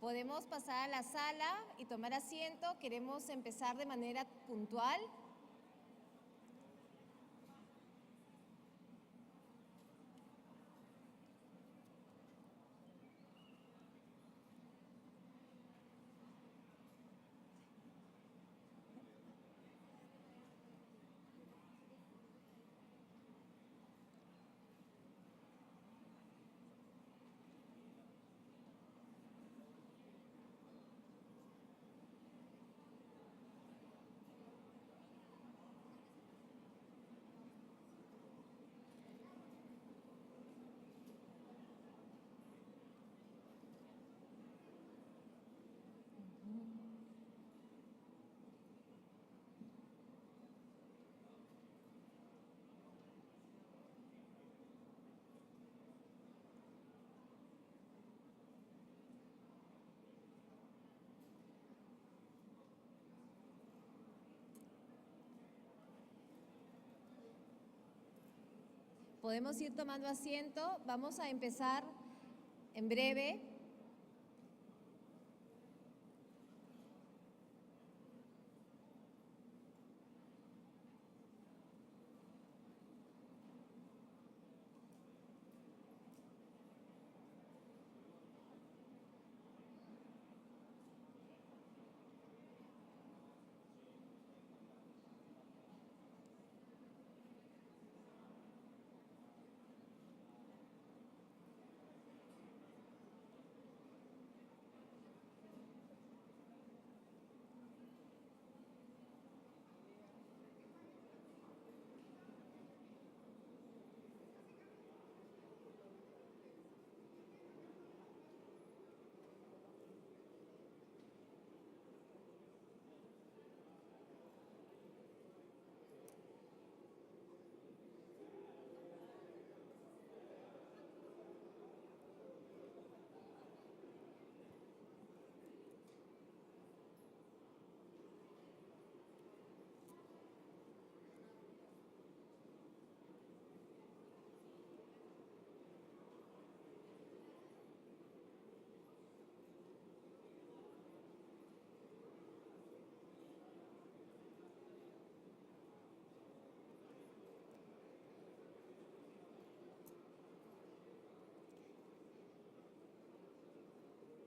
Podemos pasar a la sala y tomar asiento. Queremos empezar de manera puntual. Podemos ir tomando asiento. Vamos a empezar en breve.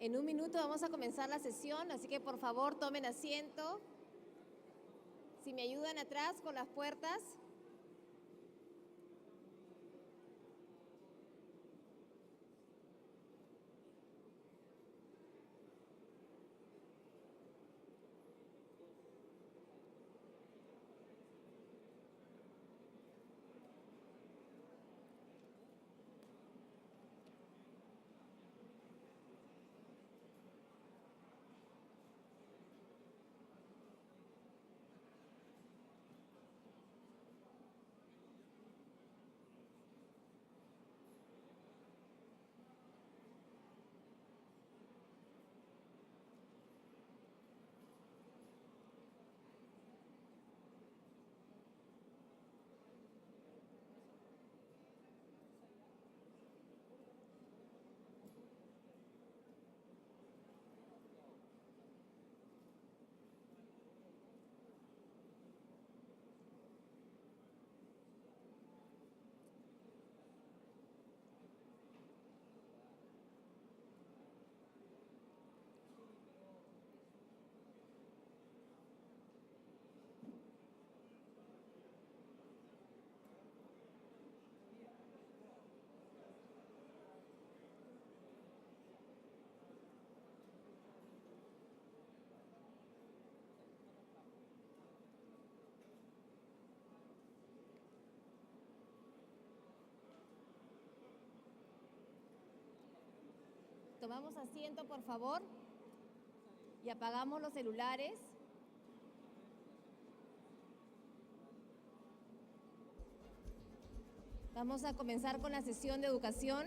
En un minuto vamos a comenzar la sesión, así que por favor tomen asiento. Si me ayudan atrás con las puertas. Tomamos asiento, por favor, y apagamos los celulares. Vamos a comenzar con la sesión de educación.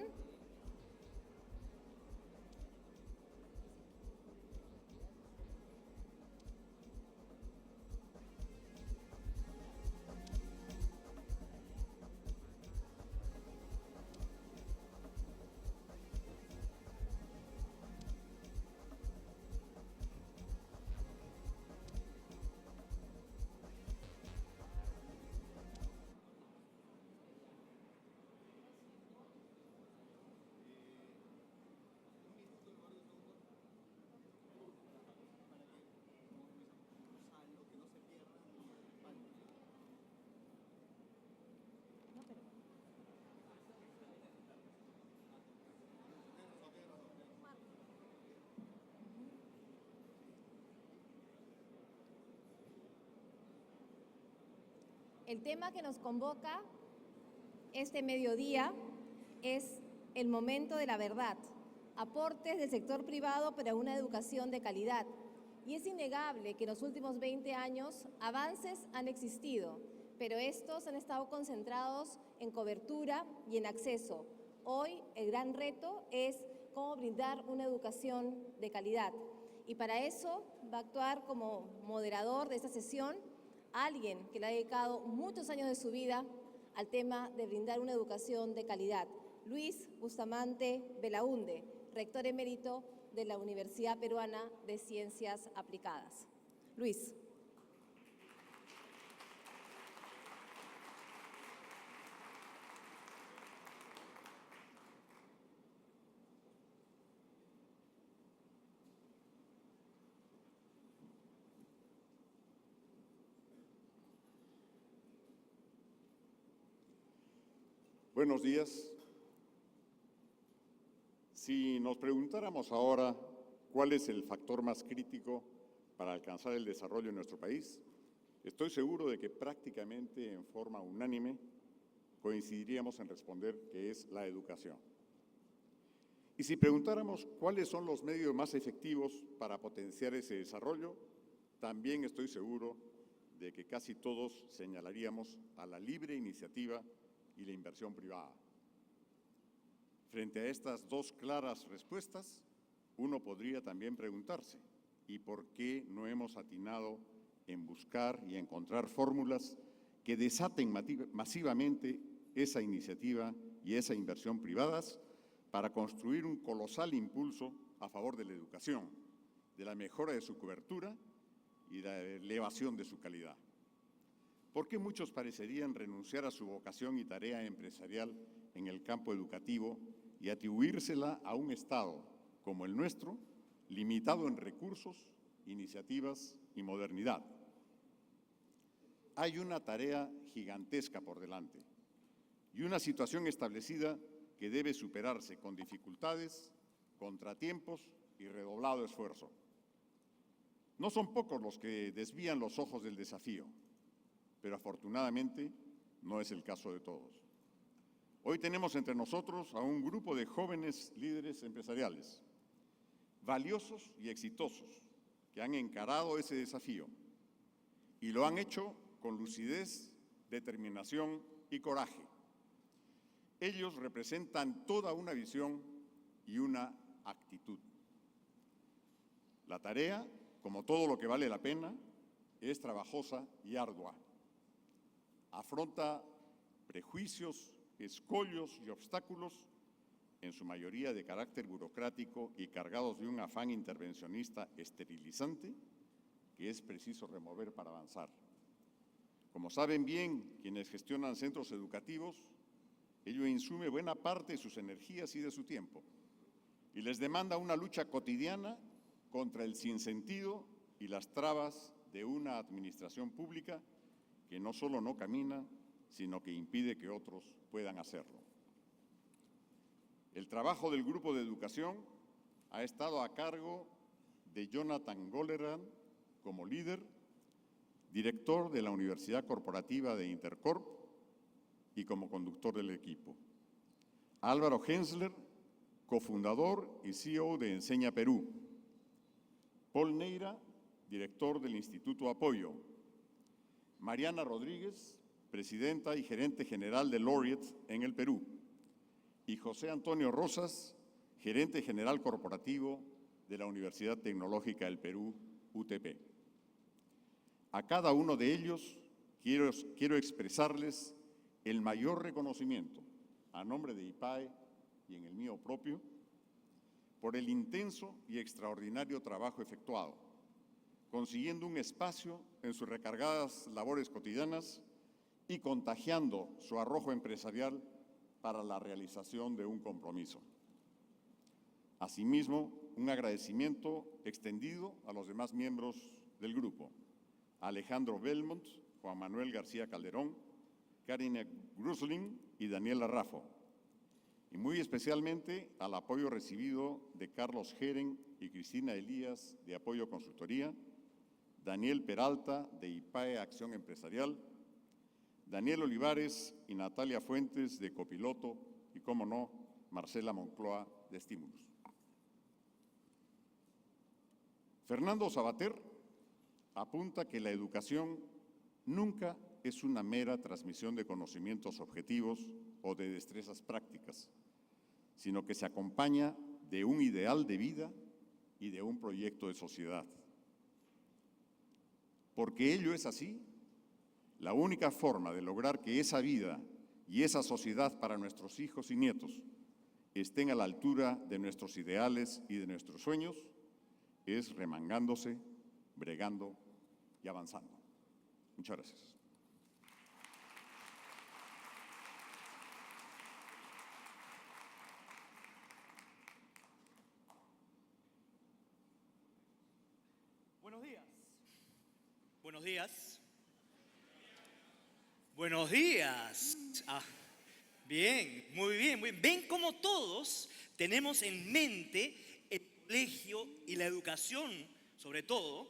El tema que nos convoca este mediodía es el momento de la verdad, aportes del sector privado para una educación de calidad. Y es innegable que en los últimos 20 años avances han existido, pero estos han estado concentrados en cobertura y en acceso. Hoy el gran reto es cómo brindar una educación de calidad. Y para eso va a actuar como moderador de esta sesión alguien que le ha dedicado muchos años de su vida al tema de brindar una educación de calidad. Luis Bustamante Belaunde, rector emérito de la Universidad Peruana de Ciencias Aplicadas. Luis. Buenos días. Si nos preguntáramos ahora cuál es el factor más crítico para alcanzar el desarrollo en nuestro país, estoy seguro de que prácticamente en forma unánime coincidiríamos en responder que es la educación. Y si preguntáramos cuáles son los medios más efectivos para potenciar ese desarrollo, también estoy seguro de que casi todos señalaríamos a la libre iniciativa y la inversión privada. Frente a estas dos claras respuestas, uno podría también preguntarse, ¿y por qué no hemos atinado en buscar y encontrar fórmulas que desaten masivamente esa iniciativa y esa inversión privadas para construir un colosal impulso a favor de la educación, de la mejora de su cobertura y de la elevación de su calidad? ¿Por qué muchos parecerían renunciar a su vocación y tarea empresarial en el campo educativo y atribuírsela a un Estado como el nuestro, limitado en recursos, iniciativas y modernidad? Hay una tarea gigantesca por delante y una situación establecida que debe superarse con dificultades, contratiempos y redoblado esfuerzo. No son pocos los que desvían los ojos del desafío, pero afortunadamente no es el caso de todos. Hoy tenemos entre nosotros a un grupo de jóvenes líderes empresariales, valiosos y exitosos, que han encarado ese desafío y lo han hecho con lucidez, determinación y coraje. Ellos representan toda una visión y una actitud. La tarea, como todo lo que vale la pena, es trabajosa y ardua. Afronta prejuicios, escollos y obstáculos, en su mayoría de carácter burocrático y cargados de un afán intervencionista esterilizante que es preciso remover para avanzar. Como saben bien quienes gestionan centros educativos, ello insume buena parte de sus energías y de su tiempo y les demanda una lucha cotidiana contra el sinsentido y las trabas de una administración pública que no solo no camina, sino que impide que otros puedan hacerlo. El trabajo del Grupo de Educación ha estado a cargo de Jonathan Golleran como líder, director de la Universidad Corporativa de Intercorp y como conductor del equipo. Álvaro Hensler, cofundador y CEO de Enseña Perú. Paul Neira, director del Instituto Apoyo. Mariana Rodríguez, presidenta y gerente general de Laureate en el Perú, y José Antonio Rosas, gerente general corporativo de la Universidad Tecnológica del Perú, UTP. A cada uno de ellos quiero expresarles el mayor reconocimiento, a nombre de IPAE y en el mío propio, por el intenso y extraordinario trabajo efectuado, consiguiendo un espacio en sus recargadas labores cotidianas y contagiando su arrojo empresarial para la realización de un compromiso. Asimismo, un agradecimiento extendido a los demás miembros del grupo: Alejandro Belmont, Juan Manuel García Calderón, Karina Grusling y Daniela Raffo, y muy especialmente al apoyo recibido de Carlos Geren y Cristina Elías de Apoyo Consultoría, Daniel Peralta de IPAE Acción Empresarial, Daniel Olivares y Natalia Fuentes de copiloto y, cómo no, Marcela Moncloa de estímulos. Fernando Sabater apunta que la educación nunca es una mera transmisión de conocimientos objetivos o de destrezas prácticas, sino que se acompaña de un ideal de vida y de un proyecto de sociedad. Porque ello es así, la única forma de lograr que esa vida y esa sociedad para nuestros hijos y nietos estén a la altura de nuestros ideales y de nuestros sueños es remangándose, bregando y avanzando. Muchas gracias. Buenos días. Buenos días. Buenos días. Bien, muy bien, muy bien. Ven cómo todos tenemos en mente el colegio y la educación, sobre todo.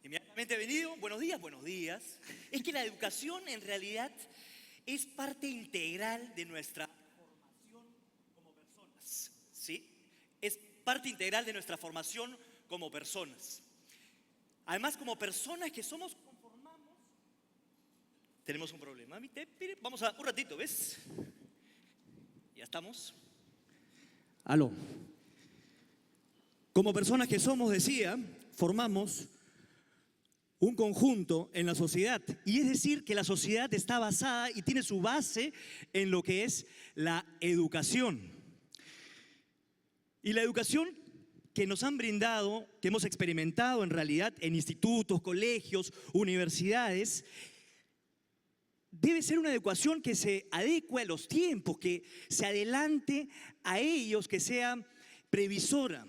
Inmediatamente venido, buenos días, buenos días. Es que la educación en realidad es parte integral de nuestra formación como personas, ¿sí? Es parte integral de nuestra formación como personas. Además, como personas que somos, conformamos, tenemos un problema. Vamos a un ratito, ¿ves? Ya estamos. Aló. Como personas que somos, decía, formamos un conjunto en la sociedad. Y es decir, que la sociedad está basada y tiene su base en lo que es la educación. Y la educación que nos han brindado, que hemos experimentado en realidad en institutos, colegios, universidades, debe ser una educación que se adecue a los tiempos, que se adelante a ellos, que sea previsora.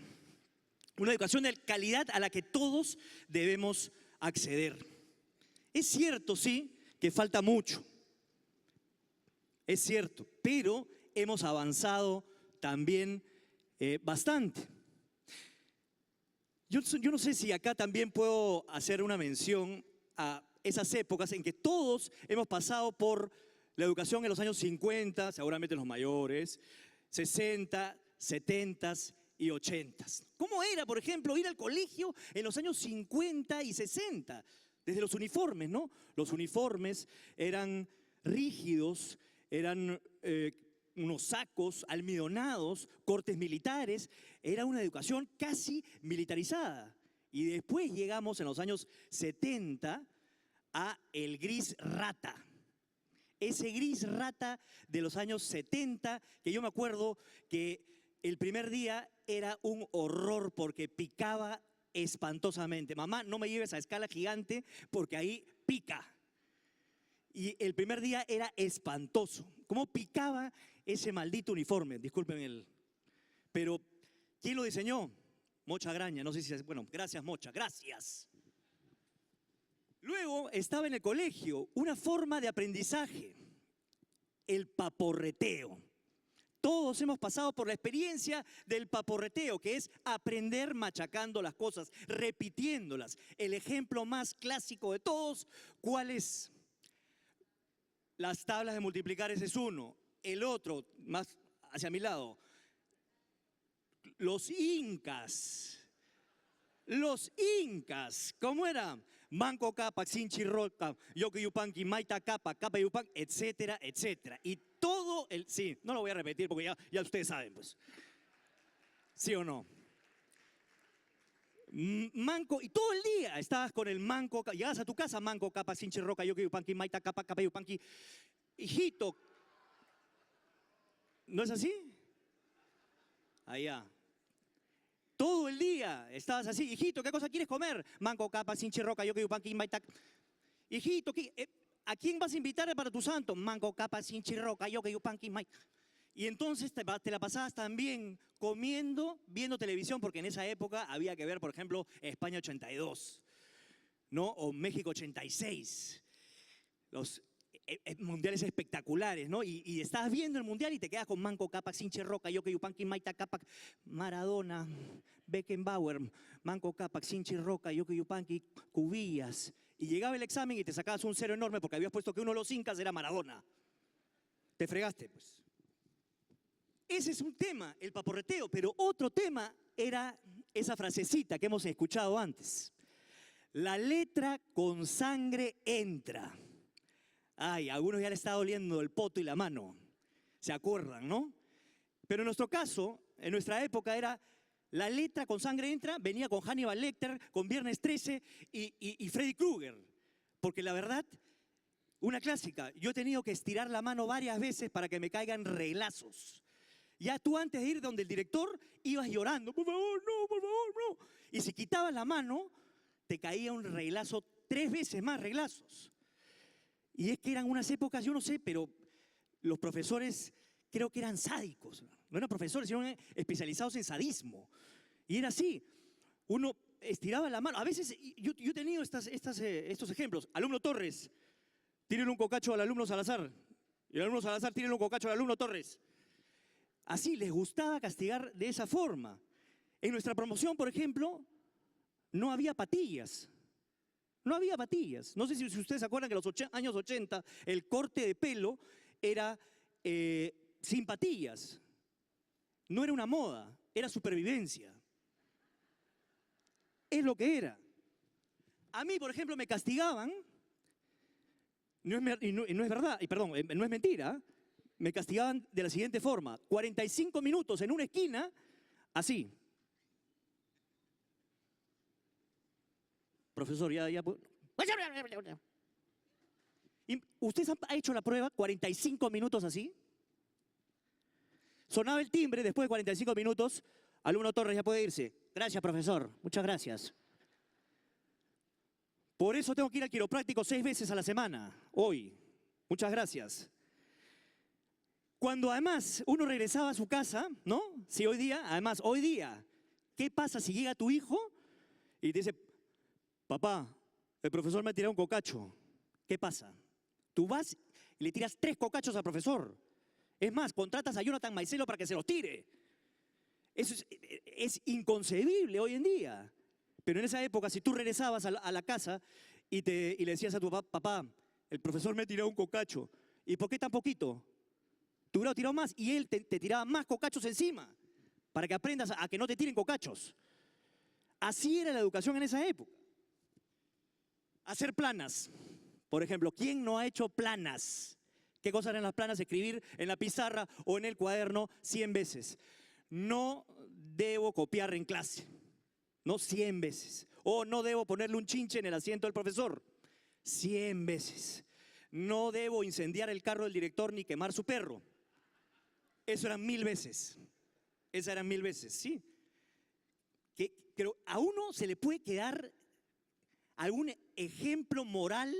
Una educación de calidad a la que todos debemos acceder. Es cierto, sí, que falta mucho. Es cierto, pero hemos avanzado también bastante. Yo no sé si acá también puedo hacer una mención a esas épocas en que todos hemos pasado por la educación en los años 50, seguramente los mayores, 60, 70 y 80. ¿Cómo era, por ejemplo, ir al colegio en los años 50 y 60? Desde los uniformes, ¿no? Los uniformes eran rígidos, eran unos sacos almidonados, cortes militares, era una educación casi militarizada. Y después llegamos en los años 70 a el gris rata. Ese gris rata de los años 70, que yo me acuerdo que el primer día era un horror porque picaba espantosamente. Mamá, no me lleves a Escala Gigante porque ahí pica. Y el primer día era espantoso. ¿Cómo picaba ese maldito uniforme? Disculpen Pero, ¿quién lo diseñó? Mocha Graña, no sé si... Bueno, gracias Mocha, gracias. Luego estaba en el colegio una forma de aprendizaje, el paporreteo. Todos hemos pasado por la experiencia del paporreteo, que es aprender machacando las cosas, repitiéndolas. El ejemplo más clásico de todos, ¿cuál es? Las tablas de multiplicar, ese es uno. El otro, más hacia mi lado, los incas. Los incas, ¿cómo era? Manco Capa, Sinchirroca, Yoquiyupanqui, Maita Capa, Capa Yupan, etcétera, etcétera. Y todo el... Sí, no lo voy a repetir porque ya ustedes saben, pues. ¿Sí o no? Manco, y todo el día estabas con el manco, llegabas a tu casa, Manco Capa, Sinchirroca, Yoquiyupanqui, Maita Capa, Capa Yupanqui. Hijito, ¿no es así? Allá. Todo el día estabas así, hijito, ¿qué cosa quieres comer? Manco, capa, sinchirroca, yo que yupanqui, maitac. Hijito, ¿a quién vas a invitar para tu santo? Manco, capa, sinchirroca, yo que yupanqui, maitac. Y entonces te la pasabas también comiendo, viendo televisión, porque en esa época había que ver, por ejemplo, España 82, ¿no? O México 86. mundiales espectaculares, ¿no? Y estabas viendo el mundial y te quedas con Manco Cápac, Sinche Roca, Yoke Yupanqui, Maita Cápac, Maradona, Beckenbauer, Manco Cápac, Sinche Roca, Yoke Yupanqui, Cubillas. Y llegaba el examen y te sacabas un cero enorme porque habías puesto que uno de los incas era Maradona. Te fregaste, pues. Ese es un tema, el paporreteo, pero otro tema era esa frasecita que hemos escuchado antes. La letra con sangre entra. Ay, a algunos ya le está doliendo el poto y la mano. ¿Se acuerdan, no? Pero en nuestro caso, en nuestra época era la letra con sangre entra, venía con Hannibal Lecter, con Viernes 13 y Freddy Krueger. Porque la verdad, una clásica, yo he tenido que estirar la mano varias veces para que me caigan reglazos. Ya tú antes de ir donde el director ibas llorando, por favor, no, por favor, no. Y si quitabas la mano, te caía un reglazo 3 veces más reglazos. Y es que eran unas épocas, yo no sé, pero los profesores creo que eran sádicos. No eran profesores, sino especializados en sadismo. Y era así. Uno estiraba la mano. A veces, yo he tenido estos ejemplos. Alumno Torres, tírele un cocacho al alumno Salazar. Y el alumno Salazar, tírele un cocacho al alumno Torres. Así, les gustaba castigar de esa forma. En nuestra promoción, por ejemplo, no había patillas. No había patillas. No sé si ustedes se acuerdan que en los años 80 el corte de pelo era sin patillas. No era una moda, era supervivencia. Es lo que era. A mí, por ejemplo, me castigaban, no es verdad, y perdón, no es mentira, me castigaban de la siguiente forma: 45 minutos en una esquina, así. Profesor, ya. ¿Y ¿ustedes han hecho la prueba 45 minutos así? Sonaba el timbre, después de 45 minutos, alumno Torres ya puede irse. Gracias, profesor, muchas gracias. Por eso tengo que ir al quiropráctico 6 veces a la semana, hoy. Muchas gracias. Cuando además uno regresaba a su casa, ¿no? Sí, hoy día, ¿qué pasa si llega tu hijo y te dice: papá, el profesor me ha tirado un cocacho? ¿Qué pasa? Tú vas y le tiras 3 cocachos al profesor. Es más, contratas a Jonathan Maicelo para que se los tire. Eso es inconcebible hoy en día. Pero en esa época, si tú regresabas a la casa y le decías a tu papá, el profesor me ha tirado un cocacho. ¿Y por qué tan poquito? Tú hubieras tirado más y él te tiraba más cocachos encima para que aprendas a que no te tiren cocachos. Así era la educación en esa época. Hacer planas. Por ejemplo, ¿quién no ha hecho planas? ¿Qué cosas eran las planas? Escribir en la pizarra o en el cuaderno 100 veces. No debo copiar en clase. No 100 veces. O no debo ponerle un chinche en el asiento del profesor. 100 veces. No debo incendiar el carro del director ni quemar su perro. Eso eran 1000 veces. Esas eran 1000 veces, ¿sí? Pero a uno se le puede quedar algún ejemplo moral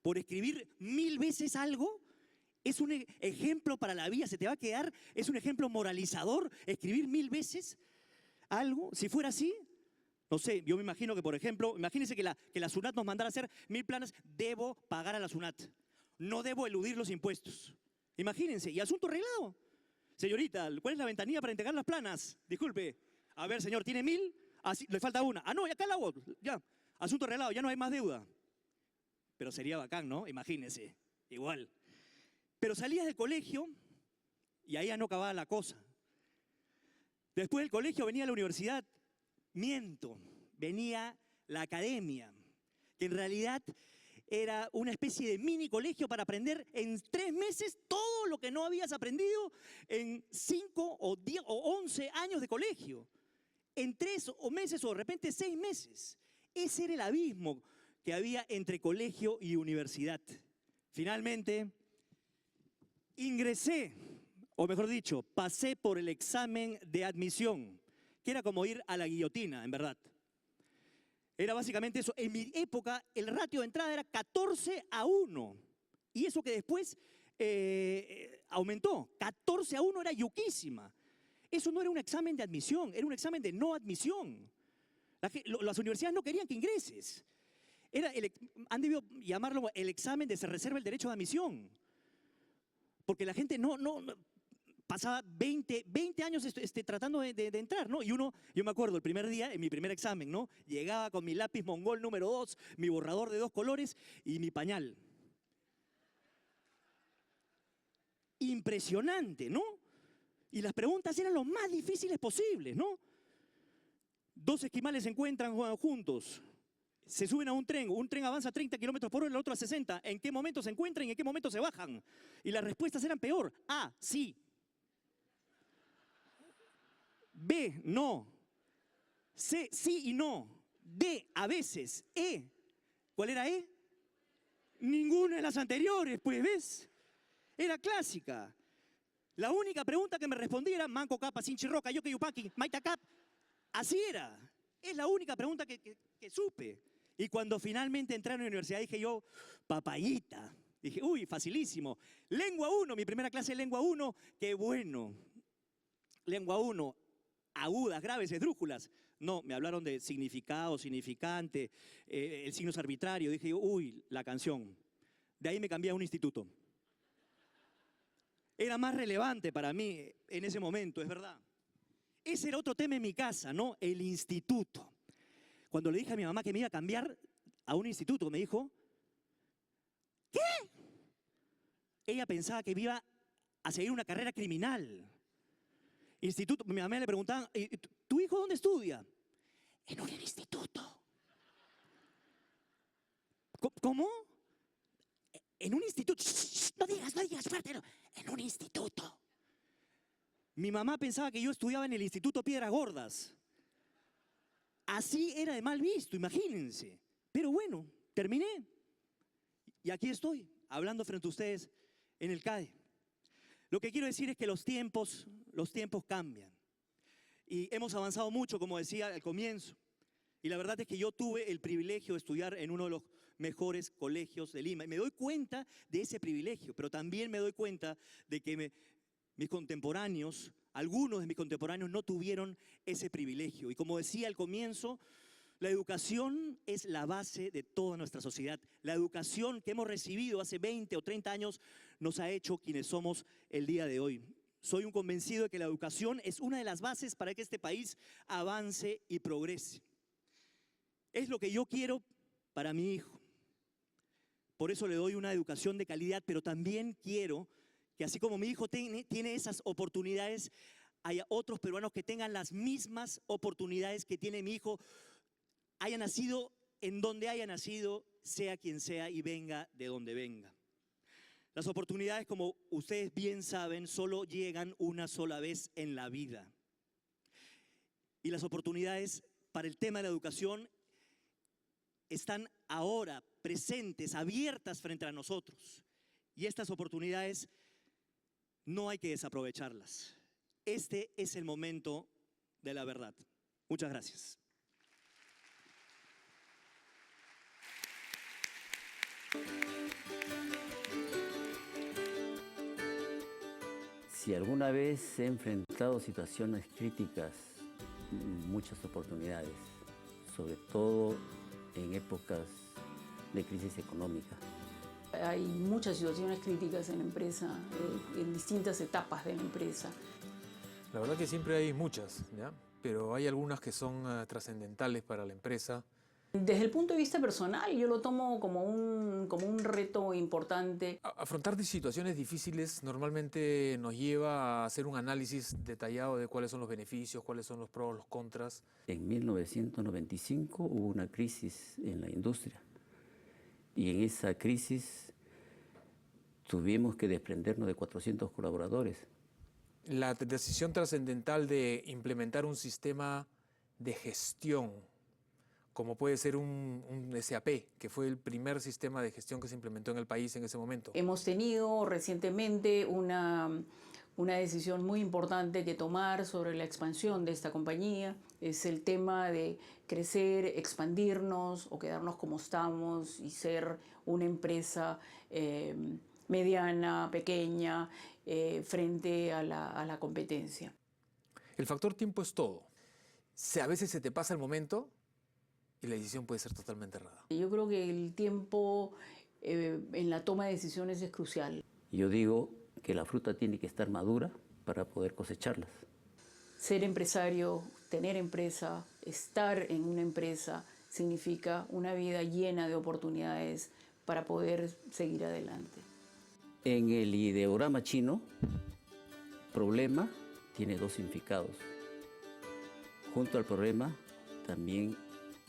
por escribir 1000 veces algo. Es un ejemplo para la vida, se te va a quedar, es un ejemplo moralizador escribir 1000 veces algo. Si fuera así, no sé, yo me imagino que, por ejemplo, imagínense que la SUNAT nos mandara a hacer 1000 planas. Debo pagar a la SUNAT, no debo eludir los impuestos. Imagínense, y asunto arreglado. Señorita, ¿cuál es la ventanilla para entregar las planas? Disculpe. A ver, señor, ¿tiene 1000? Ah, sí, le falta una. Ah, no, ya acá la hago. Ya, asunto arreglado, ya no hay más deuda. Pero sería bacán, ¿no? Imagínense, igual. Pero salías del colegio y ahí ya no acababa la cosa. Después del colegio venía la universidad. Miento, venía la academia, que en realidad era una especie de mini colegio para aprender en 3 meses todo lo que no habías aprendido en 5 o 10 o 11 años de colegio. En 3 meses o de repente 6 meses. Ese era el abismo que había entre colegio y universidad. Finalmente, ingresé, o mejor dicho, pasé por el examen de admisión, que era como ir a la guillotina, en verdad. Era básicamente eso. En mi época, el ratio de entrada era 14-1. Y eso que después aumentó. 14-1 era yuquísima. Eso no era un examen de admisión, era un examen de no admisión. Las universidades no querían que ingreses. Han debido llamarlo el examen de se reserva el derecho de admisión. Porque la gente no pasaba 20 años tratando de entrar, ¿no? Y yo me acuerdo, el primer día, en mi primer examen, ¿no? Llegaba con mi lápiz mongol número 2, mi borrador de 2 colores y mi pañal. Impresionante, ¿no? Y las preguntas eran lo más difíciles posibles, ¿no? 2 esquimales se encuentran juntos, se suben a un tren avanza a 30 kilómetros por hora, el otro a 60. ¿En qué momento se encuentran y en qué momento se bajan? Y las respuestas eran peor. A, sí. B, no. C, sí y no. D, a veces. E, ¿cuál era E? Ninguna de las anteriores, pues, ¿ves? Era clásica. La única pregunta que me respondía era Manco Capa, Sinchirroca, Yoke Yupaki, Maitacap. Así era. Es la única pregunta que supe. Y cuando finalmente entré a la universidad dije yo, papayita. Dije, uy, facilísimo. Lengua 1, mi primera clase de lengua 1, qué bueno. Lengua 1, agudas, graves, esdrújulas. No, me hablaron de significado, significante, el signo es arbitrario. Dije yo, uy, la canción. De ahí me cambié a un instituto. Era más relevante para mí en ese momento, es verdad. Ese era otro tema en mi casa, ¿no? El instituto. Cuando le dije a mi mamá que me iba a cambiar a un instituto, me dijo, ¿qué? Ella pensaba que me iba a seguir una carrera criminal. Instituto, mi mamá le preguntaba, ¿tu hijo dónde estudia? En un instituto. ¿Cómo? En un instituto. Shh, no digas fuerte, no. En un instituto. Mi mamá pensaba que yo estudiaba en el Instituto Piedras Gordas. Así era de mal visto, imagínense. Pero bueno, terminé. Y aquí estoy, hablando frente a ustedes en el CADE. Lo que quiero decir es que los tiempos cambian. Y hemos avanzado mucho, como decía al comienzo. Y la verdad es que yo tuve el privilegio de estudiar en uno de los mejores colegios de Lima. Y me doy cuenta de ese privilegio, pero también me doy cuenta de que mis contemporáneos, algunos de mis contemporáneos no tuvieron ese privilegio. Y como decía al comienzo, la educación es la base de toda nuestra sociedad. La educación que hemos recibido hace 20 o 30 años nos ha hecho quienes somos el día de hoy. Soy un convencido de que la educación es una de las bases para que este país avance y progrese. Es lo que yo quiero para mi hijo. Por eso le doy una educación de calidad, pero también quiero que así como mi hijo tiene esas oportunidades, haya otros peruanos que tengan las mismas oportunidades que tiene mi hijo, haya nacido en donde haya nacido, sea quien sea y venga de donde venga. Las oportunidades, como ustedes bien saben, solo llegan una sola vez en la vida. Y las oportunidades para el tema de la educación están ahora presentes, abiertas frente a nosotros. Y estas oportunidades no hay que desaprovecharlas. Este es el momento de la verdad. Muchas gracias. Si alguna vez he enfrentado situaciones críticas, muchas oportunidades, sobre todo en épocas de crisis económica. Hay muchas situaciones críticas en la empresa, en distintas etapas de la empresa. La verdad que siempre hay muchas, ¿ya? Pero hay algunas que son trascendentales para la empresa. Desde el punto de vista personal, yo lo tomo como un reto importante. Afrontar situaciones difíciles normalmente nos lleva a hacer un análisis detallado de cuáles son los beneficios, cuáles son los pros, los contras. En 1995 hubo una crisis en la industria y en esa crisis tuvimos que desprendernos de 400 colaboradores. La decisión trascendental de implementar un sistema de gestión, como puede ser un SAP, que fue el primer sistema de gestión que se implementó en el país en ese momento. Hemos tenido recientemente una decisión muy importante que tomar sobre la expansión de esta compañía. Es el tema de crecer, expandirnos o quedarnos como estamos y ser una empresa mediana, pequeña, frente a la competencia. El factor tiempo es todo. A veces se te pasa el momento y la decisión puede ser totalmente errada. Yo creo que el tiempo en la toma de decisiones es crucial. Yo digo que la fruta tiene que estar madura para poder cosecharlas. Ser empresario, tener empresa, estar en una empresa, significa una vida llena de oportunidades para poder seguir adelante. En el ideograma chino, problema tiene dos significados. Junto al problema también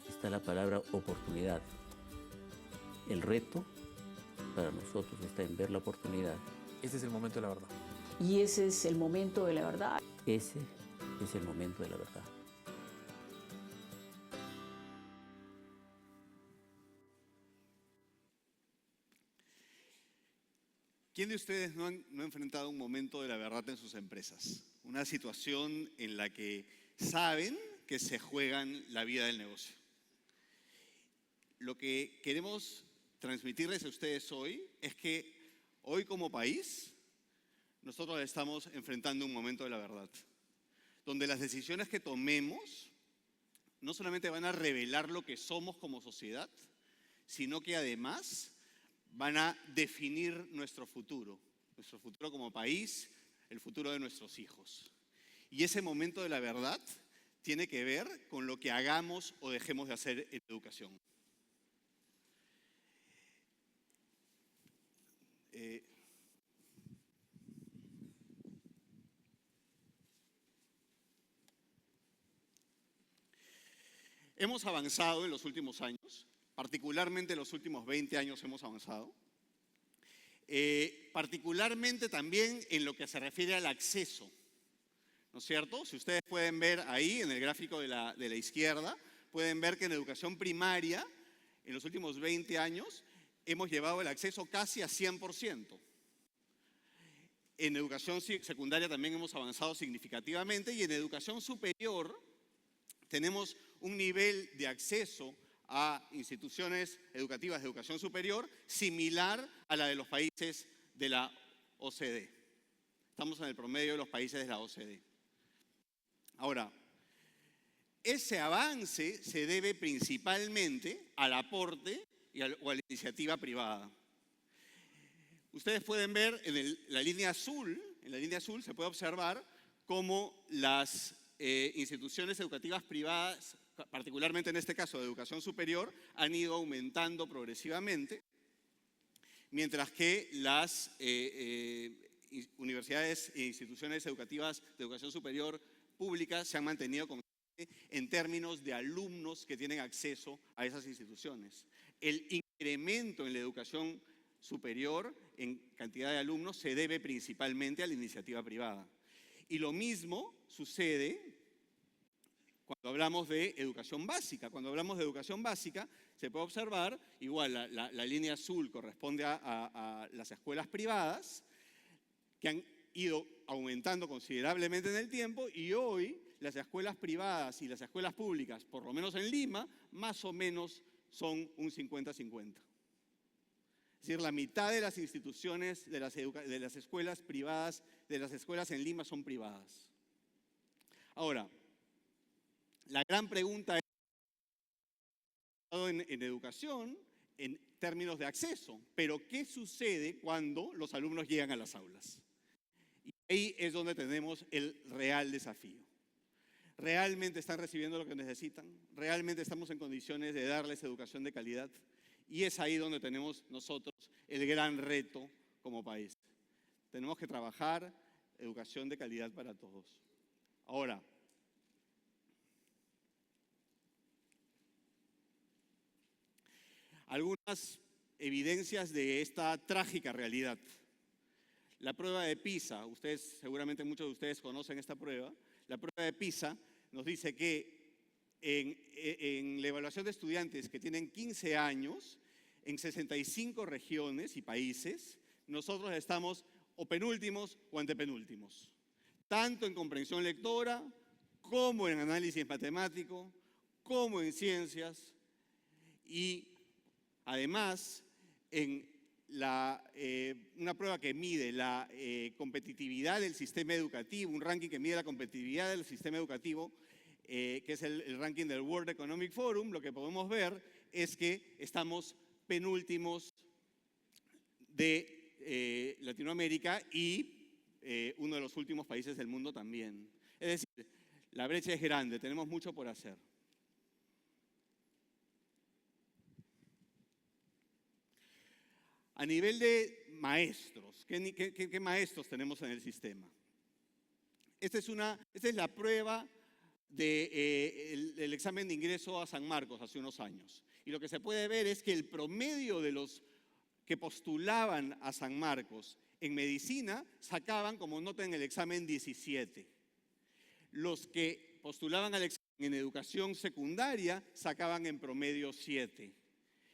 está la palabra oportunidad. El reto para nosotros está en ver la oportunidad. Este es el momento de la verdad. Y ese es el momento de la verdad. Ese es el momento de la verdad. ¿Quién de ustedes no ha enfrentado un momento de la verdad en sus empresas? Una situación en la que saben que se juegan la vida del negocio. Lo que queremos transmitirles a ustedes hoy es que hoy como país nosotros estamos enfrentando un momento de la verdad, donde las decisiones que tomemos no solamente van a revelar lo que somos como sociedad, sino que además van a definir nuestro futuro como país, el futuro de nuestros hijos. Y ese momento de la verdad tiene que ver con lo que hagamos o dejemos de hacer en educación. Hemos avanzado en los últimos años, particularmente en los últimos 20 años hemos avanzado, particularmente también en lo que se refiere al acceso, ¿no es cierto? Si ustedes pueden ver ahí en el gráfico de la izquierda, pueden ver que en educación primaria, en los últimos 20 años, hemos llevado el acceso casi a 100%. En educación secundaria también hemos avanzado significativamente y en educación superior tenemos un nivel de acceso a instituciones educativas de educación superior similar a la de los países de la OCDE. Estamos en el promedio de los países de la OCDE. Ahora, ese avance se debe principalmente al aporte o a la iniciativa privada. Ustedes pueden ver en la línea azul se puede observar cómo las instituciones educativas privadas, particularmente en este caso de educación superior, han ido aumentando progresivamente, mientras que las universidades e instituciones educativas de educación superior públicas se han mantenido constantes en términos de alumnos que tienen acceso a esas instituciones. El incremento en la educación superior en cantidad de alumnos se debe principalmente a la iniciativa privada. Y lo mismo sucede cuando hablamos de educación básica. Cuando hablamos de educación básica, se puede observar, igual la línea azul corresponde a las escuelas privadas, que han ido aumentando considerablemente en el tiempo, y hoy las escuelas privadas y las escuelas públicas, por lo menos en Lima, más o menos son un 50-50. Es decir, la mitad de las instituciones de las escuelas privadas, de las escuelas en Lima son privadas. Ahora, la gran pregunta es, en educación, en términos de acceso, pero ¿qué sucede cuando los alumnos llegan a las aulas? Y ahí es donde tenemos el real desafío. ¿Realmente están recibiendo lo que necesitan? ¿Realmente estamos en condiciones de darles educación de calidad? Y es ahí donde tenemos nosotros el gran reto como país. Tenemos que trabajar educación de calidad para todos. Ahora, algunas evidencias de esta trágica realidad. La prueba de PISA, seguramente muchos de ustedes conocen esta prueba. La prueba de PISA nos dice que en la evaluación de estudiantes que tienen 15 años, en 65 regiones y países, nosotros estamos o penúltimos o antepenúltimos, tanto en comprensión lectora, como en análisis matemático, como en ciencias, y además en una prueba que mide la competitividad del sistema educativo, un ranking que mide la competitividad del sistema educativo, que es el ranking del World Economic Forum, lo que podemos ver es que estamos penúltimos de Latinoamérica y uno de los últimos países del mundo también. Es decir, la brecha es grande, tenemos mucho por hacer. A nivel de maestros, ¿qué maestros tenemos en el sistema? Esta es la prueba del examen de ingreso a San Marcos hace unos años. Y lo que se puede ver es que el promedio de los que postulaban a San Marcos en medicina sacaban como nota en el examen 17. Los que postulaban al examen en educación secundaria sacaban en promedio 7.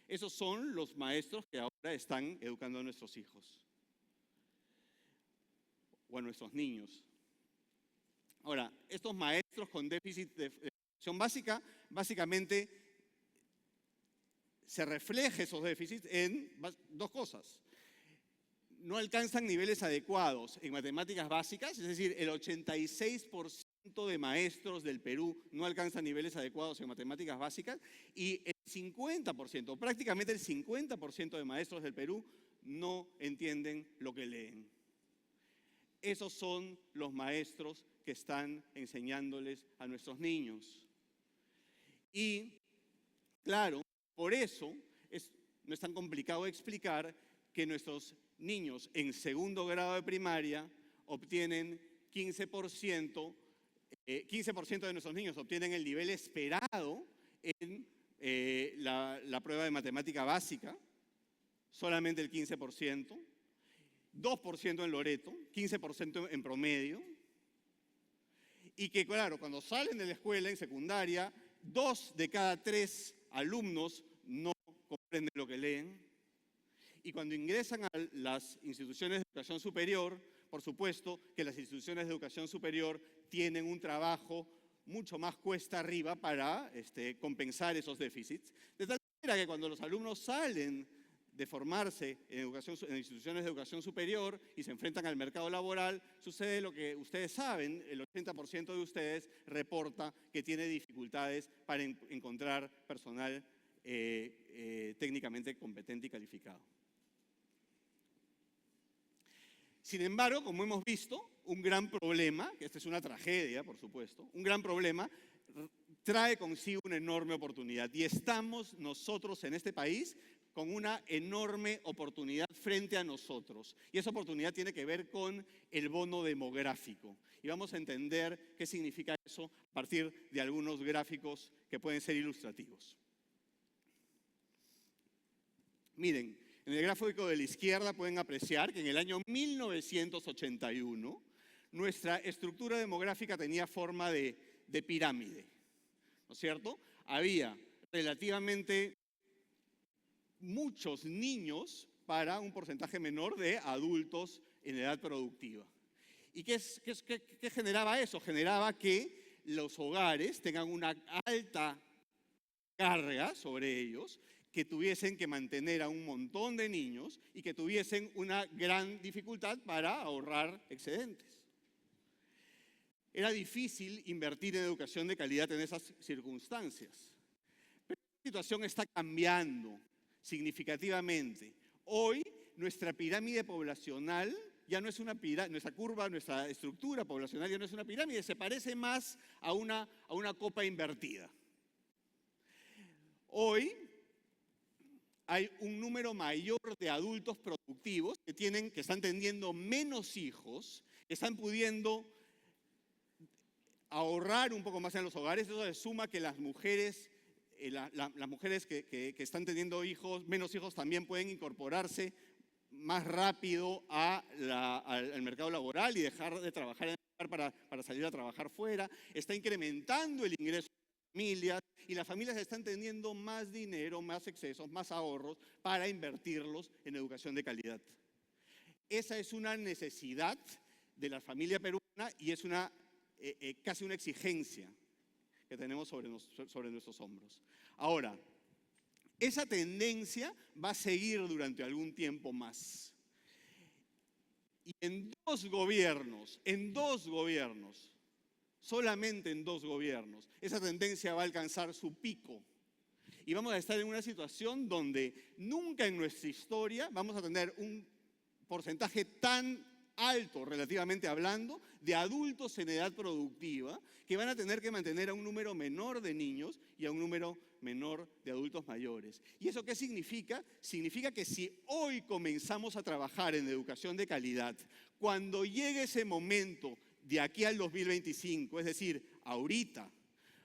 Esos son los maestros que ahora están educando a nuestros hijos o a nuestros niños. Ahora, estos maestros con déficit de educación básica, básicamente se refleja esos déficits en dos cosas. No alcanzan niveles adecuados en matemáticas básicas, es decir, el 86% de maestros del Perú no alcanzan niveles adecuados en matemáticas básicas y el 50%, prácticamente el 50% de maestros del Perú no entienden lo que leen. Esos son los maestros que están enseñándoles a nuestros niños. Y, claro, por eso no es tan complicado explicar que nuestros niños en segundo grado de primaria obtienen 15% de nuestros niños obtienen el nivel esperado en la prueba de matemática básica, solamente el 15%, 2% en Loreto, 15% en promedio, y que, claro, cuando salen de la escuela en secundaria, 2 de cada 3 alumnos no comprenden lo que leen, y cuando ingresan a las instituciones de educación superior, por supuesto que las instituciones de educación superior tienen un trabajo mucho más cuesta arriba para compensar esos déficits, de tal manera que cuando los alumnos salen de formarse en instituciones de educación superior y se enfrentan al mercado laboral, sucede lo que ustedes saben, el 80% de ustedes reporta que tiene dificultades para encontrar personal técnicamente competente y calificado. Sin embargo, como hemos visto, un gran problema, que esta es una tragedia, por supuesto, un gran problema trae consigo una enorme oportunidad. Y estamos nosotros en este país con una enorme oportunidad frente a nosotros. Y esa oportunidad tiene que ver con el bono demográfico. Y vamos a entender qué significa eso a partir de algunos gráficos que pueden ser ilustrativos. Miren, en el gráfico de la izquierda pueden apreciar que en el año 1981 nuestra estructura demográfica tenía forma de pirámide, ¿no es cierto? Había relativamente muchos niños para un porcentaje menor de adultos en edad productiva. ¿Y qué generaba eso? Generaba que los hogares tengan una alta carga sobre ellos, que tuviesen que mantener a un montón de niños y que tuviesen una gran dificultad para ahorrar excedentes. Era difícil invertir en educación de calidad en esas circunstancias. Pero la situación está cambiando significativamente. Hoy nuestra pirámide poblacional ya no es una pirámide, nuestra estructura poblacional ya no es una pirámide, se parece más a una copa invertida. Hoy hay un número mayor de adultos productivos que están teniendo menos hijos, que están pudiendo ahorrar un poco más en los hogares. Eso se suma que las mujeres que están teniendo menos hijos también pueden incorporarse más rápido al mercado laboral y dejar de trabajar en el hogar para salir a trabajar fuera. Está incrementando el ingreso de las familias y las familias están teniendo más dinero, más excesos, más ahorros para invertirlos en educación de calidad. Esa es una necesidad de la familia peruana y es casi una exigencia que tenemos sobre nuestros hombros. Ahora, esa tendencia va a seguir durante algún tiempo más. Y en dos gobiernos solamente en 2 gobiernos. Esa tendencia va a alcanzar su pico. Y vamos a estar en una situación donde nunca en nuestra historia vamos a tener un porcentaje tan alto, relativamente hablando, de adultos en edad productiva, que van a tener que mantener a un número menor de niños y a un número menor de adultos mayores. ¿Y eso qué significa? Significa que si hoy comenzamos a trabajar en educación de calidad, cuando llegue ese momento de aquí al 2025, es decir, ahorita,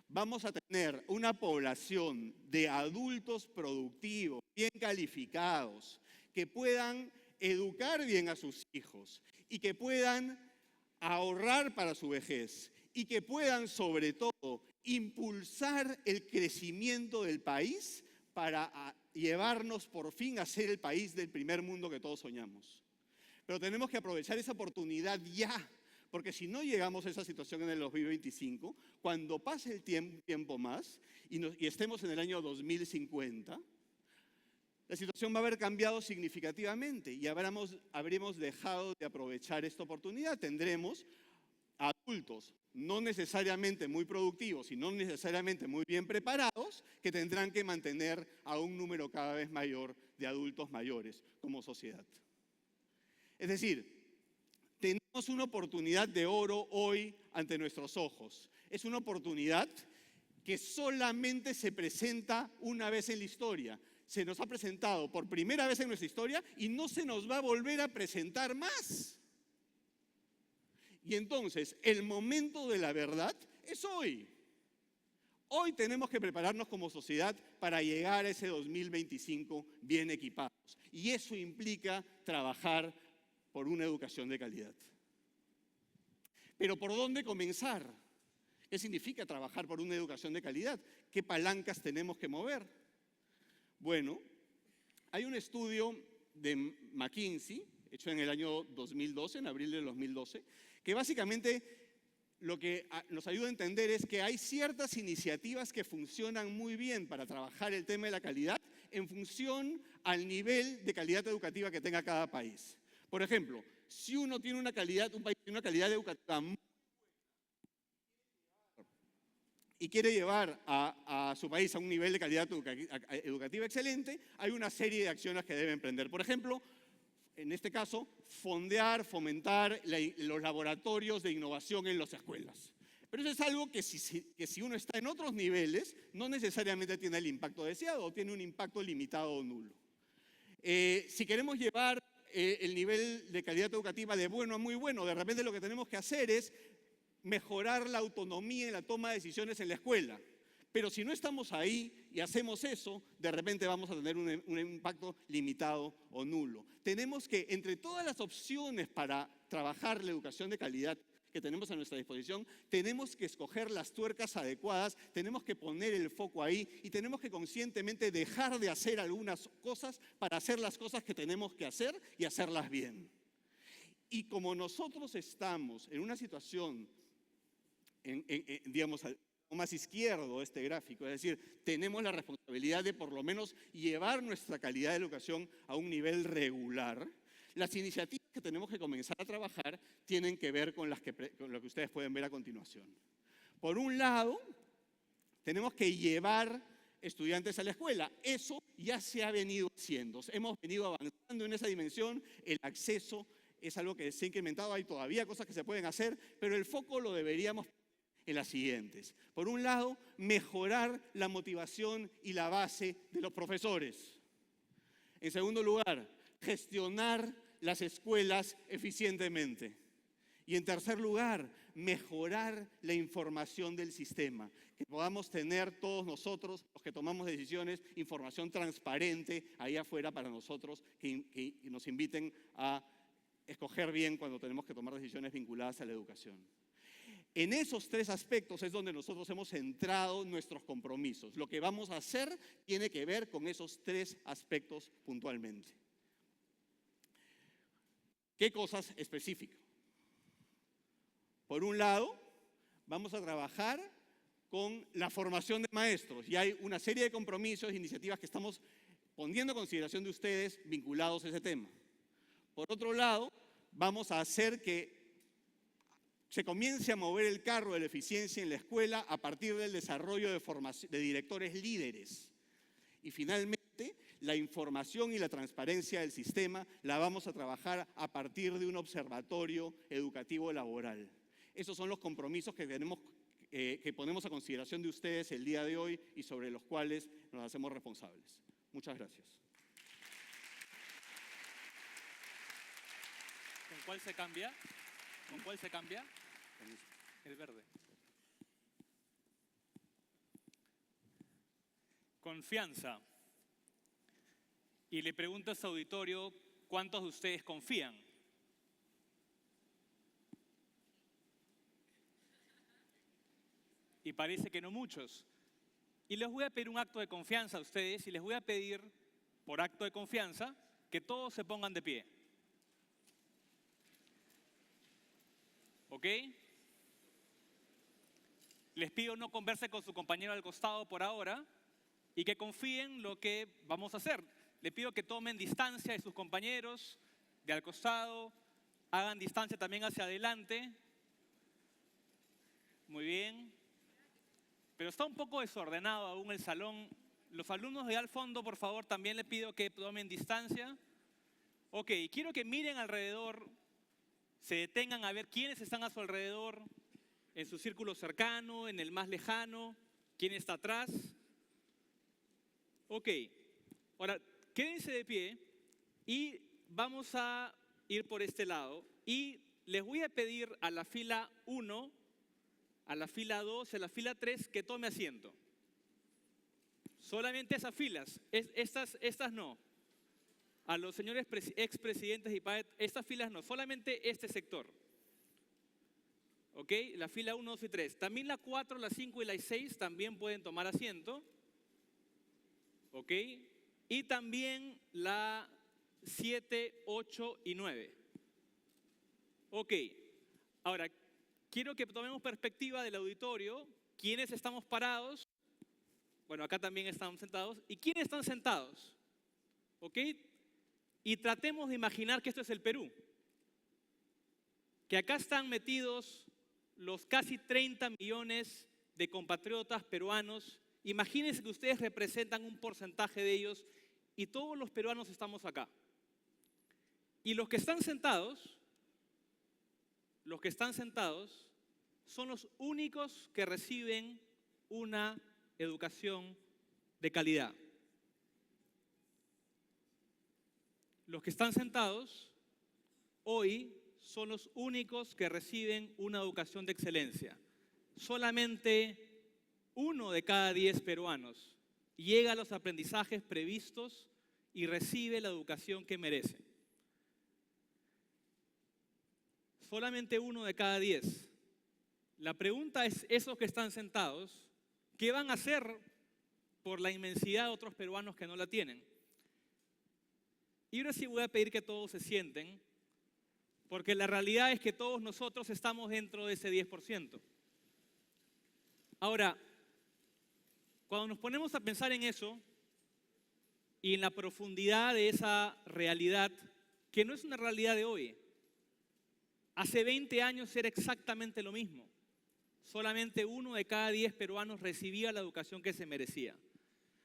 vamos a tener una población de adultos productivos, bien calificados, que puedan educar bien a sus hijos y que puedan ahorrar para su vejez y que puedan, sobre todo, impulsar el crecimiento del país para llevarnos por fin a ser el país del primer mundo que todos soñamos. Pero tenemos que aprovechar esa oportunidad ya, porque si no llegamos a esa situación en el 2025, cuando pase el tiempo más y estemos en el año 2050, la situación va a haber cambiado significativamente y habremos dejado de aprovechar esta oportunidad. Tendremos adultos no necesariamente muy productivos y no necesariamente muy bien preparados que tendrán que mantener a un número cada vez mayor de adultos mayores como sociedad. Es decir, tenemos una oportunidad de oro hoy ante nuestros ojos. Es una oportunidad que solamente se presenta una vez en la historia. Se nos ha presentado por primera vez en nuestra historia y no se nos va a volver a presentar más. Y entonces, el momento de la verdad es hoy. Hoy tenemos que prepararnos como sociedad para llegar a ese 2025 bien equipados. Y eso implica trabajar por una educación de calidad. Pero ¿por dónde comenzar? ¿Qué significa trabajar por una educación de calidad? ¿Qué palancas tenemos que mover? Bueno, hay un estudio de McKinsey, hecho en el año 2012, en abril del 2012, que básicamente lo que nos ayuda a entender es que hay ciertas iniciativas que funcionan muy bien para trabajar el tema de la calidad en función al nivel de calidad educativa que tenga cada país. Por ejemplo, si un país tiene una calidad educativa muy y quiere llevar a su país a un nivel de calidad educativa excelente, hay una serie de acciones que debe emprender. Por ejemplo, en este caso, fomentar los laboratorios de innovación en las escuelas. Pero eso es algo que si uno está en otros niveles, no necesariamente tiene el impacto deseado o tiene un impacto limitado o nulo. Si queremos llevar el nivel de calidad educativa de bueno a muy bueno, de repente lo que tenemos que hacer es mejorar la autonomía en la toma de decisiones en la escuela. Pero si no estamos ahí y hacemos eso, de repente vamos a tener un impacto limitado o nulo. Tenemos que, entre todas las opciones para trabajar la educación de calidad que tenemos a nuestra disposición, tenemos que escoger las tuercas adecuadas, tenemos que poner el foco ahí y tenemos que conscientemente dejar de hacer algunas cosas para hacer las cosas que tenemos que hacer y hacerlas bien. Y como nosotros estamos en una situación, digamos, más izquierdo este gráfico, es decir, tenemos la responsabilidad de por lo menos llevar nuestra calidad de educación a un nivel regular. Las iniciativas que tenemos que comenzar a trabajar tienen que ver con lo que ustedes pueden ver a continuación. Por un lado, tenemos que llevar estudiantes a la escuela. Eso ya se ha venido haciendo. Hemos venido avanzando en esa dimensión. El acceso es algo que se ha incrementado. Hay todavía cosas que se pueden hacer, pero el foco lo deberíamos en las siguientes. Por un lado, mejorar la motivación y la base de los profesores. En segundo lugar, gestionar las escuelas eficientemente. Y en tercer lugar, mejorar la información del sistema. Que podamos tener todos nosotros, los que tomamos decisiones, información transparente ahí afuera para nosotros, que nos inviten a escoger bien cuando tenemos que tomar decisiones vinculadas a la educación. En esos tres aspectos es donde nosotros hemos centrado nuestros compromisos. Lo que vamos a hacer tiene que ver con esos tres aspectos puntualmente. ¿Qué cosas específicas? Por un lado, vamos a trabajar con la formación de maestros y hay una serie de compromisos e iniciativas que estamos poniendo a consideración de ustedes vinculados a ese tema. Por otro lado, vamos a hacer que se comience a mover el carro de la eficiencia en la escuela a partir del desarrollo de directores líderes. Y finalmente, la información y la transparencia del sistema la vamos a trabajar a partir de un observatorio educativo laboral. Esos son los compromisos que ponemos a consideración de ustedes el día de hoy y sobre los cuales nos hacemos responsables. Muchas gracias. ¿Con cuál se cambia? ¿Con cuál se cambia? El verde. Confianza. Y le pregunto a este auditorio, ¿cuántos de ustedes confían? Y parece que no muchos. Y les voy a pedir un acto de confianza a ustedes y les voy a pedir, por acto de confianza, que todos se pongan de pie. ¿Ok? Les pido no converse con su compañero al costado por ahora y que confíen lo que vamos a hacer. Les pido que tomen distancia de sus compañeros, de al costado, hagan distancia también hacia adelante. Muy bien. Pero está un poco desordenado aún el salón. Los alumnos de al fondo, por favor, también les pido que tomen distancia. Ok, quiero que miren alrededor, se detengan a ver quiénes están a su alrededor, en su círculo cercano, en el más lejano, quién está atrás. Ok, ahora quédense de pie y vamos a ir por este lado. Y les voy a pedir a la fila 1, a la fila 2 y a la fila 3 que tome asiento. Solamente esas filas, estas no. A los señores expresidentes y PAET, estas filas no, solamente este sector. ¿Ok? La fila 1, 2 y 3. También la 4, la 5 y la 6 también pueden tomar asiento. ¿Ok? Y también la 7, 8 y 9. Ok. Ahora, quiero que tomemos perspectiva del auditorio. ¿Quiénes estamos parados? Bueno, acá también estamos sentados. ¿Y quiénes están sentados? ¿Ok? Y tratemos de imaginar que esto es el Perú. Que acá están metidos los casi 30 millones de compatriotas peruanos. Imagínense que ustedes representan un porcentaje de ellos y todos los peruanos estamos acá. Y los que están sentados son los únicos que reciben una educación de calidad. Los que están sentados hoy son los únicos que reciben una educación de excelencia. Solamente 1 de cada 10 peruanos llega a los aprendizajes previstos y recibe la educación que merece. Solamente 1 de cada 10. La pregunta es, esos que están sentados, ¿qué van a hacer por la inmensidad de otros peruanos que no la tienen? Y ahora sí voy a pedir que todos se sienten, porque la realidad es que todos nosotros estamos dentro de ese 10%. Ahora, cuando nos ponemos a pensar en eso y en la profundidad de esa realidad, que no es una realidad de hoy, hace 20 años era exactamente lo mismo. Solamente 1 de cada 10 peruanos recibía la educación que se merecía.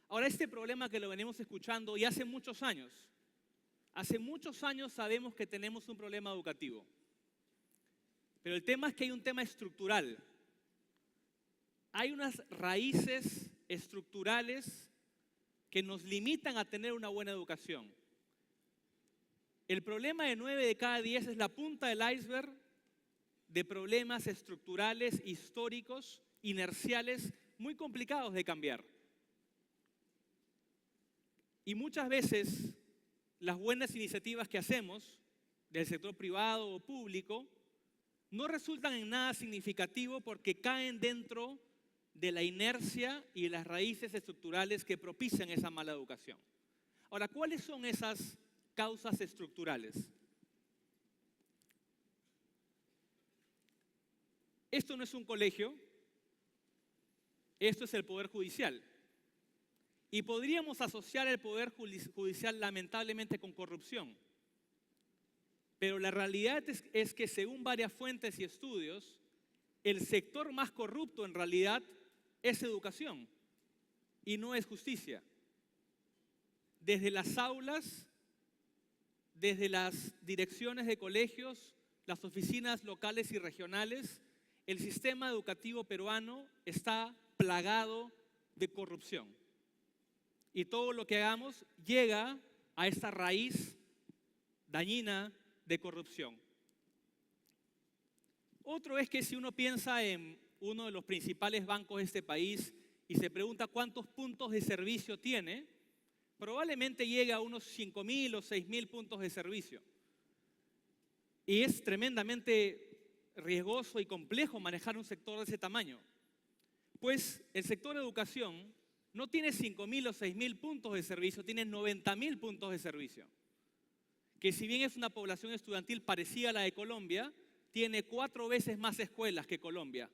Ahora, este problema que lo venimos escuchando y hace muchos años sabemos que tenemos un problema educativo. Pero el tema es que hay un tema estructural. Hay unas raíces estructurales que nos limitan a tener una buena educación. El problema de 9 de cada 10 es la punta del iceberg de problemas estructurales, históricos, inerciales, muy complicados de cambiar. Y muchas veces las buenas iniciativas que hacemos del sector privado o público no resultan en nada significativo porque caen dentro de la inercia y de las raíces estructurales que propician esa mala educación. Ahora, ¿cuáles son esas causas estructurales? Esto no es un colegio, esto es el Poder Judicial. Y podríamos asociar el Poder Judicial lamentablemente con corrupción. Pero la realidad es que según varias fuentes y estudios, el sector más corrupto en realidad es educación y no es justicia. Desde las aulas, desde las direcciones de colegios, las oficinas locales y regionales, el sistema educativo peruano está plagado de corrupción. Y todo lo que hagamos llega a esta raíz dañina de corrupción. Otro es que si uno piensa en uno de los principales bancos de este país y se pregunta cuántos puntos de servicio tiene, probablemente llega a unos 5.000 o 6.000 puntos de servicio. Y es tremendamente riesgoso y complejo manejar un sector de ese tamaño. Pues el sector de educación no tiene 5.000 o 6.000 puntos de servicio, tiene 90.000 puntos de servicio. Que si bien es una población estudiantil parecida a la de Colombia, tiene 4 veces más escuelas que Colombia.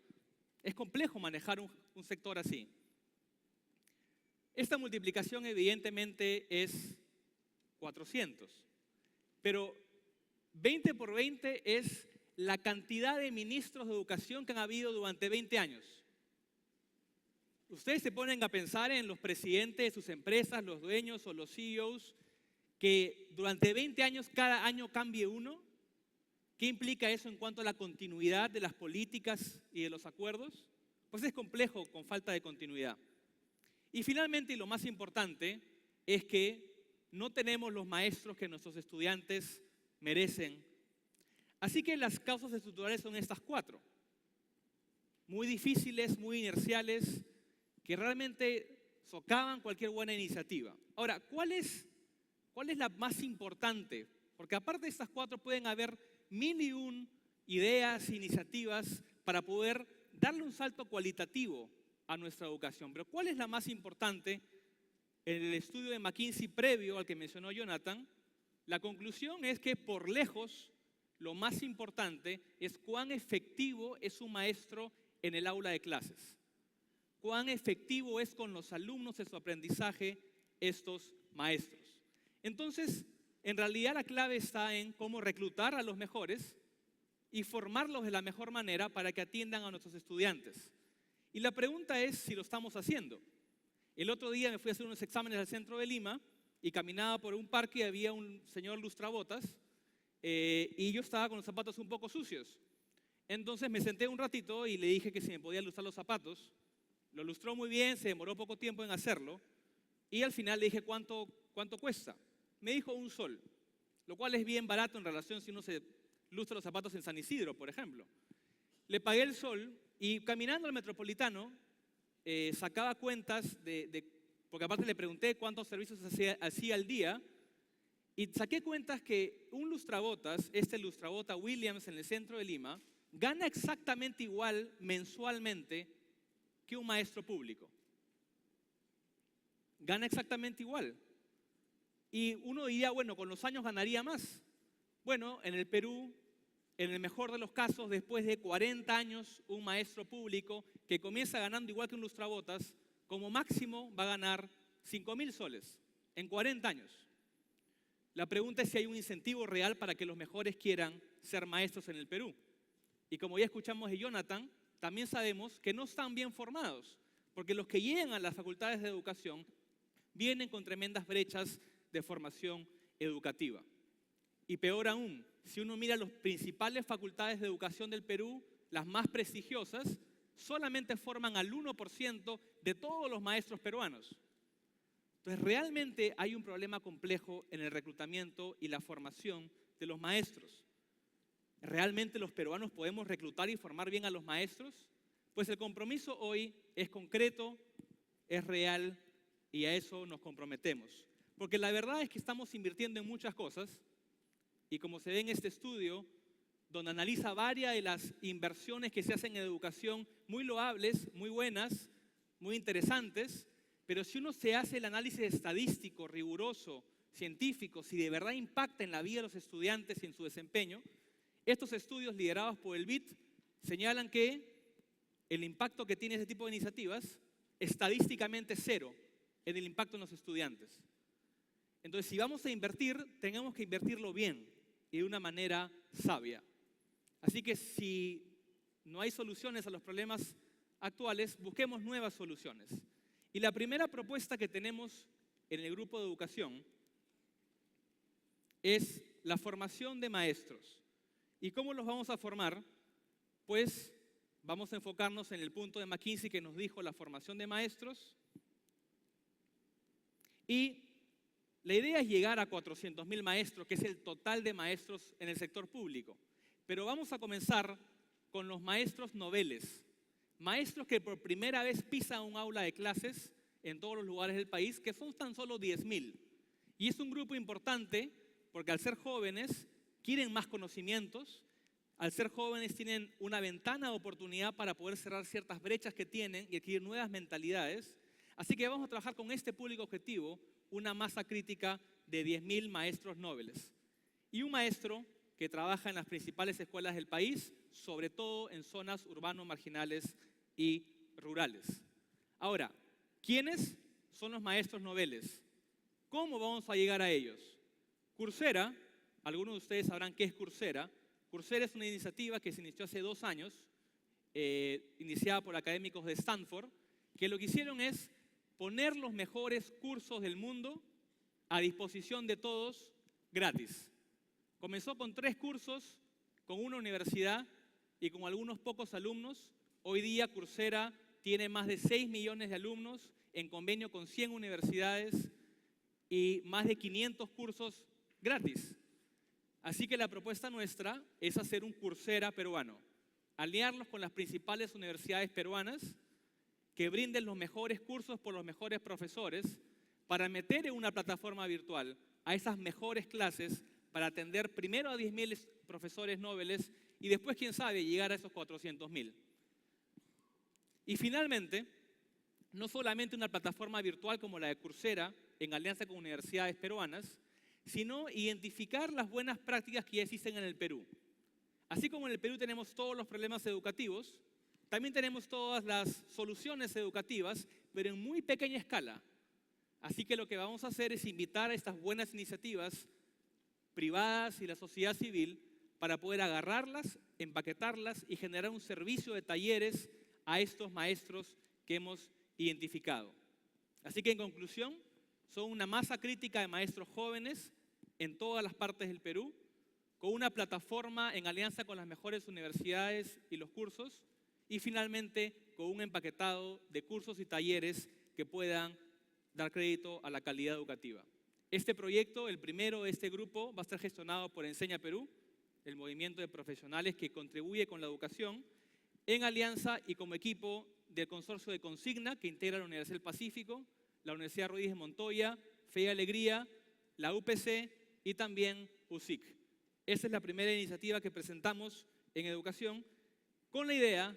Es complejo manejar un sector así. Esta multiplicación evidentemente es 400, pero 20 por 20 es la cantidad de ministros de educación que han habido durante 20 años. Ustedes se ponen a pensar en los presidentes de sus empresas, los dueños o los CEOs, que durante 20 años cada año cambie uno. ¿Qué implica eso en cuanto a la continuidad de las políticas y de los acuerdos? Pues es complejo con falta de continuidad. Y finalmente, y lo más importante, es que no tenemos los maestros que nuestros estudiantes merecen. Así que las causas estructurales son estas 4. Muy difíciles, muy inerciales, que realmente socavan cualquier buena iniciativa. Ahora, ¿cuál es la más importante? Porque aparte de estas 4 pueden haber 1001 ideas, iniciativas para poder darle un salto cualitativo a nuestra educación. Pero ¿cuál es la más importante? En el estudio de McKinsey previo al que mencionó Jonathan, la conclusión es que por lejos lo más importante es cuán efectivo es un maestro en el aula de clases. Cuán efectivo es con los alumnos en su aprendizaje estos maestros. Entonces, en realidad la clave está en cómo reclutar a los mejores y formarlos de la mejor manera para que atiendan a nuestros estudiantes. Y la pregunta es si lo estamos haciendo. El otro día me fui a hacer unos exámenes al centro de Lima y caminaba por un parque y había un señor lustrabotas y yo estaba con los zapatos un poco sucios. Entonces me senté un ratito y le dije que si me podía lustrar los zapatos. Lo lustró muy bien, se demoró poco tiempo en hacerlo y al final le dije ¿cuánto cuesta? Me dijo $1, lo cual es bien barato en relación si uno se lustra los zapatos en San Isidro, por ejemplo. Le pagué el sol y caminando al Metropolitano sacaba cuentas porque aparte le pregunté cuántos servicios hacía al día y saqué cuentas que un lustrabotas, este lustrabota Williams en el centro de Lima, gana exactamente igual mensualmente que un maestro público. Gana exactamente igual. Y uno diría, bueno, con los años ganaría más. Bueno, en el Perú, en el mejor de los casos, después de 40 años, un maestro público que comienza ganando igual que un lustrabotas, como máximo va a ganar 5.000 soles en 40 años. La pregunta es si hay un incentivo real para que los mejores quieran ser maestros en el Perú. Y como ya escuchamos de Jonathan, también sabemos que no están bien formados, porque los que llegan a las facultades de educación vienen con tremendas brechas de formación educativa. Y peor aún, si uno mira las principales facultades de educación del Perú, las más prestigiosas, solamente forman al 1% de todos los maestros peruanos. Entonces, realmente hay un problema complejo en el reclutamiento y la formación de los maestros. ¿Realmente los peruanos podemos reclutar y formar bien a los maestros? Pues el compromiso hoy es concreto, es real y a eso nos comprometemos. Porque la verdad es que estamos invirtiendo en muchas cosas y como se ve en este estudio, donde analiza varias de las inversiones que se hacen en educación, muy loables, muy buenas, muy interesantes, pero si uno se hace el análisis estadístico, riguroso, científico, si de verdad impacta en la vida de los estudiantes y en su desempeño, estos estudios liderados por el BIT señalan que el impacto que tiene ese tipo de iniciativas estadísticamente es 0 en el impacto en los estudiantes. Entonces, si vamos a invertir, tenemos que invertirlo bien y de una manera sabia. Así que si no hay soluciones a los problemas actuales, busquemos nuevas soluciones. Y la primera propuesta que tenemos en el grupo de educación es la formación de maestros. ¿Y cómo los vamos a formar? Pues vamos a enfocarnos en el punto de McKinsey que nos dijo la formación de maestros. Y la idea es llegar a 400.000 maestros, que es el total de maestros en el sector público. Pero vamos a comenzar con los maestros noveles. Maestros que por primera vez pisan un aula de clases en todos los lugares del país, que son tan solo 10.000. Y es un grupo importante porque al ser jóvenes quieren más conocimientos, al ser jóvenes tienen una ventana de oportunidad para poder cerrar ciertas brechas que tienen y adquirir nuevas mentalidades. Así que vamos a trabajar con este público objetivo, una masa crítica de 10.000 maestros noveles. Y un maestro que trabaja en las principales escuelas del país, sobre todo en zonas urbanos marginales y rurales. Ahora, ¿quiénes son los maestros noveles? ¿Cómo vamos a llegar a ellos? Coursera, algunos de ustedes sabrán qué es Coursera. Coursera es una iniciativa que se inició hace 2 años, iniciada por académicos de Stanford, que lo que hicieron es poner los mejores cursos del mundo a disposición de todos gratis. Comenzó con 3 cursos, con una universidad y con algunos pocos alumnos. Hoy día Coursera tiene más de 6 millones de alumnos en convenio con 100 universidades y más de 500 cursos gratis. Así que la propuesta nuestra es hacer un Coursera peruano, alinearlos con las principales universidades peruanas que brinden los mejores cursos por los mejores profesores para meter en una plataforma virtual a esas mejores clases para atender primero a 10.000 profesores noveles y después, quién sabe, llegar a esos 400.000. Y finalmente, no solamente una plataforma virtual como la de Coursera en alianza con universidades peruanas, sino identificar las buenas prácticas que ya existen en el Perú. Así como en el Perú tenemos todos los problemas educativos, también tenemos todas las soluciones educativas, pero en muy pequeña escala. Así que lo que vamos a hacer es invitar a estas buenas iniciativas privadas y la sociedad civil para poder agarrarlas, empaquetarlas y generar un servicio de talleres a estos maestros que hemos identificado. Así que en conclusión, son una masa crítica de maestros jóvenes en todas las partes del Perú, con una plataforma en alianza con las mejores universidades y los cursos, y finalmente con un empaquetado de cursos y talleres que puedan dar crédito a la calidad educativa. Este proyecto, el primero de este grupo, va a estar gestionado por Enseña Perú, el movimiento de profesionales que contribuye con la educación, en alianza y como equipo del consorcio de Consigna, que integra la Universidad del Pacífico, la Universidad Ruiz de Montoya, Fe y Alegría, la UPC y también USIC. Esa es la primera iniciativa que presentamos en educación, con la idea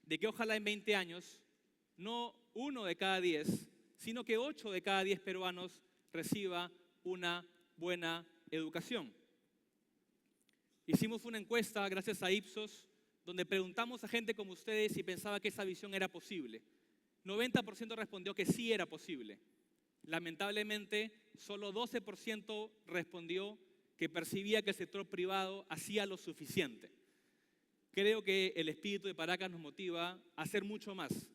de que ojalá en 20 años, no 1 de cada 10, sino que 8 de cada 10 peruanos reciba una buena educación. Hicimos una encuesta gracias a Ipsos, donde preguntamos a gente como ustedes si pensaba que esa visión era posible. 90% respondió que sí era posible. Lamentablemente, solo 12% respondió que percibía que el sector privado hacía lo suficiente. Creo que el espíritu de Paracas nos motiva a hacer mucho más.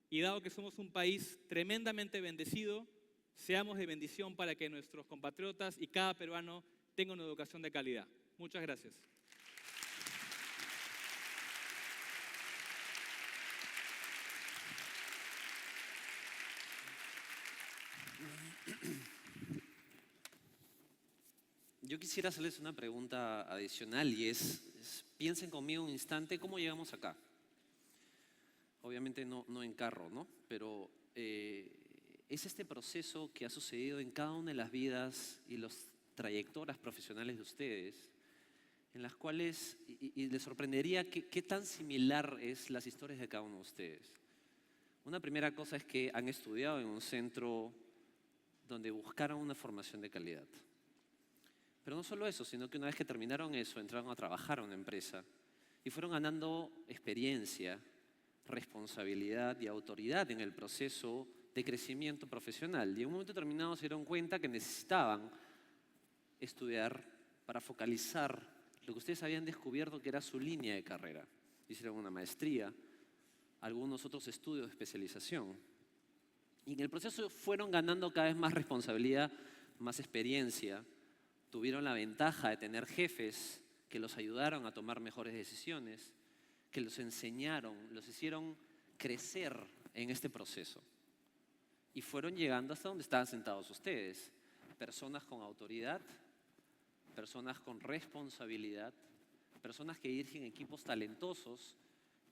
Y dado que somos un país tremendamente bendecido, seamos de bendición para que nuestros compatriotas y cada peruano tenga una educación de calidad. Muchas gracias. Yo quisiera hacerles una pregunta adicional y piensen conmigo un instante, ¿cómo llegamos acá? Obviamente no en carro, ¿no? Pero es este proceso que ha sucedido en cada una de las vidas y las trayectorias profesionales de ustedes, en las cuales, y les sorprendería qué tan similar es las historias de cada uno de ustedes. Una primera cosa es que han estudiado en un centro donde buscaron una formación de calidad. Pero no solo eso, sino que una vez que terminaron eso, entraron a trabajar a una empresa y fueron ganando experiencia, responsabilidad y autoridad en el proceso de crecimiento profesional. Y en un momento determinado se dieron cuenta que necesitaban estudiar para focalizar lo que ustedes habían descubierto que era su línea de carrera. Hicieron una maestría, algunos otros estudios de especialización. Y en el proceso fueron ganando cada vez más responsabilidad, más experiencia. Tuvieron la ventaja de tener jefes que los ayudaron a tomar mejores decisiones, que los enseñaron, los hicieron crecer en este proceso. Y fueron llegando hasta donde estaban sentados ustedes. Personas con autoridad, personas con responsabilidad, personas que dirigen equipos talentosos,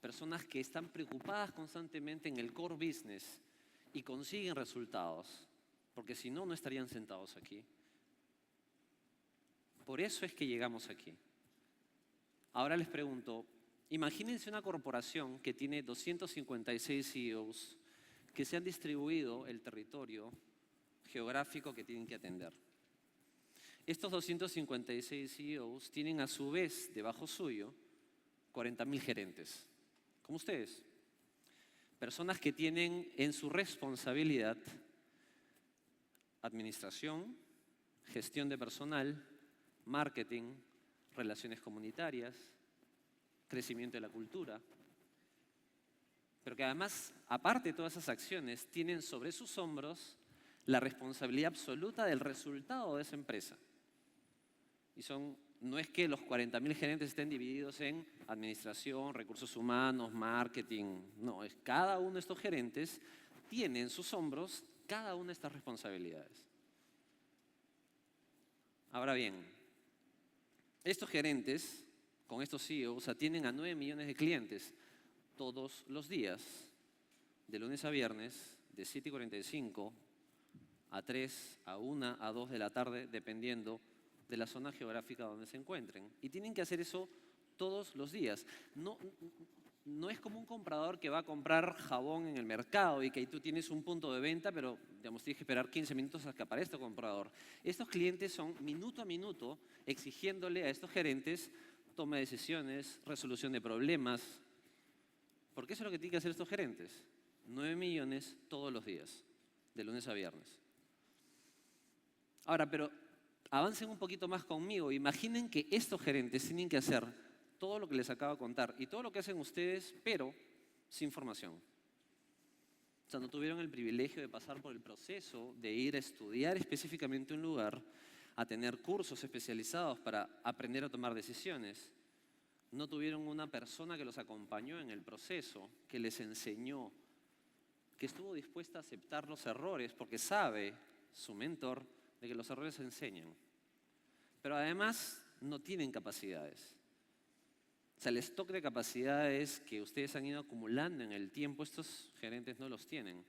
personas que están preocupadas constantemente en el core business y consiguen resultados, porque si no, no estarían sentados aquí. Por eso es que llegamos aquí. Ahora les pregunto, imagínense una corporación que tiene 256 CEOs que se han distribuido el territorio geográfico que tienen que atender. Estos 256 CEOs tienen a su vez debajo suyo 40.000 gerentes, como ustedes. Personas que tienen en su responsabilidad administración, gestión de personal, marketing, relaciones comunitarias, crecimiento de la cultura. Pero que además, aparte de todas esas acciones, tienen sobre sus hombros la responsabilidad absoluta del resultado de esa empresa. Y no es que los 40.000 gerentes estén divididos en administración, recursos humanos, marketing. No, es cada uno de estos gerentes tiene en sus hombros cada una de estas responsabilidades. Ahora bien, estos gerentes, con estos CEOs, atienden a 9 millones de clientes todos los días, de lunes a viernes, de 7:45 a 3, a 1, a 2 de la tarde, dependiendo de la zona geográfica donde se encuentren. Y tienen que hacer eso todos los días. No es como un comprador que va a comprar jabón en el mercado y que ahí tú tienes un punto de venta, pero digamos, tienes que esperar 15 minutos a que aparezca el comprador. Estos clientes son minuto a minuto exigiéndole a estos gerentes toma de decisiones, resolución de problemas, porque eso es lo que tienen que hacer estos gerentes. 9 millones todos los días, de lunes a viernes. Ahora, pero avancen un poquito más conmigo. Imaginen que estos gerentes tienen que hacer todo lo que les acabo de contar y todo lo que hacen ustedes, pero sin formación. O sea, no tuvieron el privilegio de pasar por el proceso de ir a estudiar específicamente un lugar, a tener cursos especializados para aprender a tomar decisiones. No tuvieron una persona que los acompañó en el proceso, que les enseñó, que estuvo dispuesta a aceptar los errores, porque sabe, su mentor, de que los errores se enseñan. Pero además no tienen capacidades. O sea, el stock de capacidades que ustedes han ido acumulando en el tiempo, estos gerentes no los tienen,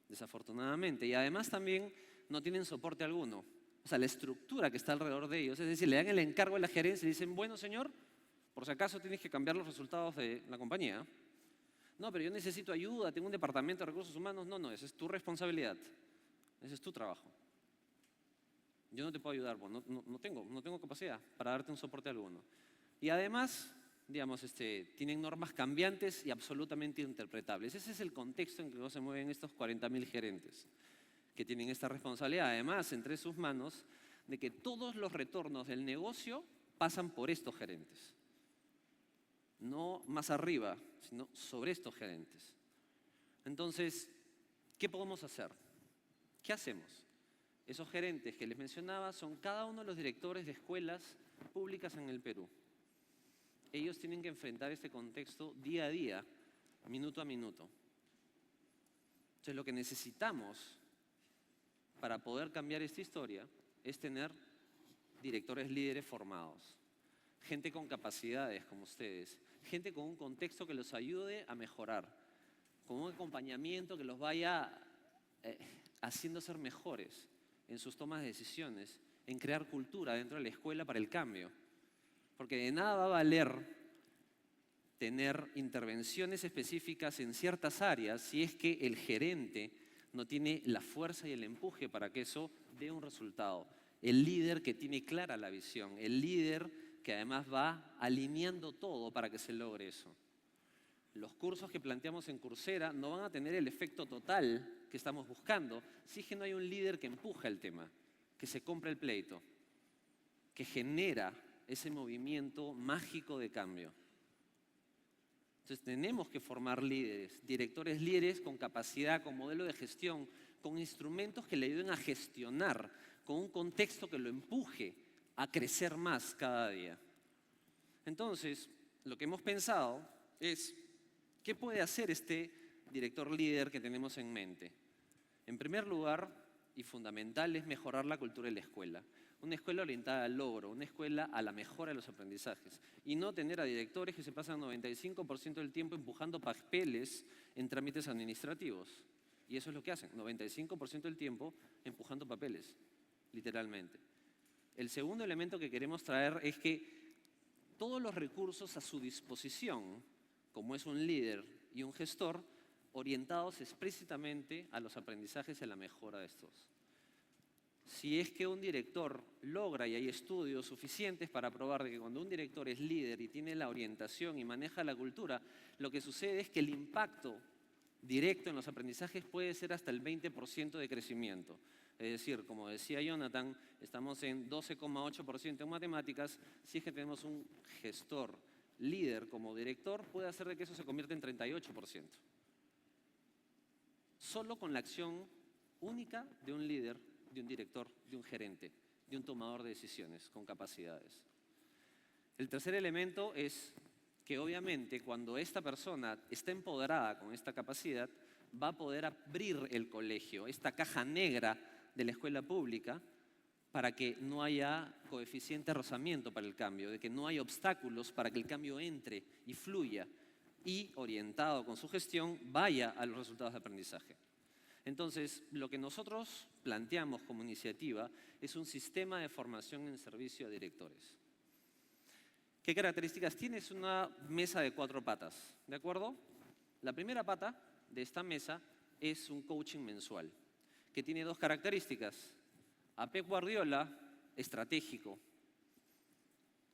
desafortunadamente. Y además también no tienen soporte alguno. O sea, la estructura que está alrededor de ellos, es decir, le dan el encargo a la gerencia y dicen, bueno, señor, por si acaso tienes que cambiar los resultados de la compañía. No, pero yo necesito ayuda, tengo un departamento de recursos humanos. No, esa es tu responsabilidad. Ese es tu trabajo. Yo no te puedo ayudar, no tengo capacidad para darte un soporte alguno. Y además, digamos, tienen normas cambiantes y absolutamente interpretables. Ese es el contexto en que se mueven estos 40.000 gerentes, que tienen esta responsabilidad, además, entre sus manos, de que todos los retornos del negocio pasan por estos gerentes. No más arriba, sino sobre estos gerentes. Entonces, ¿qué podemos hacer? ¿Qué hacemos? Esos gerentes que les mencionaba son cada uno de los directores de escuelas públicas en el Perú. Ellos tienen que enfrentar este contexto día a día, minuto a minuto. Entonces, lo que necesitamos para poder cambiar esta historia es tener directores líderes formados, gente con capacidades como ustedes, gente con un contexto que los ayude a mejorar, con un acompañamiento que los vaya haciendo ser mejores en sus tomas de decisiones, en crear cultura dentro de la escuela para el cambio. Porque de nada va a valer tener intervenciones específicas en ciertas áreas si es que el gerente no tiene la fuerza y el empuje para que eso dé un resultado. El líder que tiene clara la visión, el líder que además va alineando todo para que se logre eso. Los cursos que planteamos en Coursera no van a tener el efecto total que estamos buscando si es que no hay un líder que empuja el tema, que se compre el pleito. que genera ese movimiento mágico de cambio. Entonces tenemos que formar líderes, directores líderes con capacidad, con modelo de gestión, con instrumentos que le ayuden a gestionar, con un contexto que lo empuje a crecer más cada día. Entonces, lo que hemos pensado es, ¿qué puede hacer este director líder que tenemos en mente? En primer lugar, y fundamental, es mejorar la cultura de la escuela. Una escuela orientada al logro, una escuela a la mejora de los aprendizajes. Y no tener a directores que se pasan 95% del tiempo empujando papeles en trámites administrativos. Y eso es lo que hacen, 95% del tiempo empujando papeles, literalmente. El segundo elemento que queremos traer es que todos los recursos a su disposición, como es un líder y un gestor, orientados explícitamente a los aprendizajes y a la mejora de estos. Si es que un director logra, y hay estudios suficientes para probar de que cuando un director es líder y tiene la orientación y maneja la cultura, lo que sucede es que el impacto directo en los aprendizajes puede ser hasta el 20% de crecimiento. Es decir, como decía Jonathan, estamos en 12,8% en matemáticas. Si es que tenemos un gestor líder como director, puede hacer de que eso se convierta en 38%. Solo con la acción única de un líder, de un director, de un gerente, de un tomador de decisiones con capacidades. El tercer elemento es que obviamente cuando esta persona está empoderada con esta capacidad, va a poder abrir el colegio, esta caja negra de la escuela pública, para que no haya coeficiente de rozamiento para el cambio, de que no haya obstáculos para que el cambio entre y fluya y, orientado con su gestión, vaya a los resultados de aprendizaje. Entonces, lo que nosotros planteamos como iniciativa es un sistema de formación en servicio a directores. ¿Qué características tiene? Es una mesa de 4 patas, ¿de acuerdo? La primera pata de esta mesa es un coaching mensual, que tiene 2 características. A Pep Guardiola, estratégico,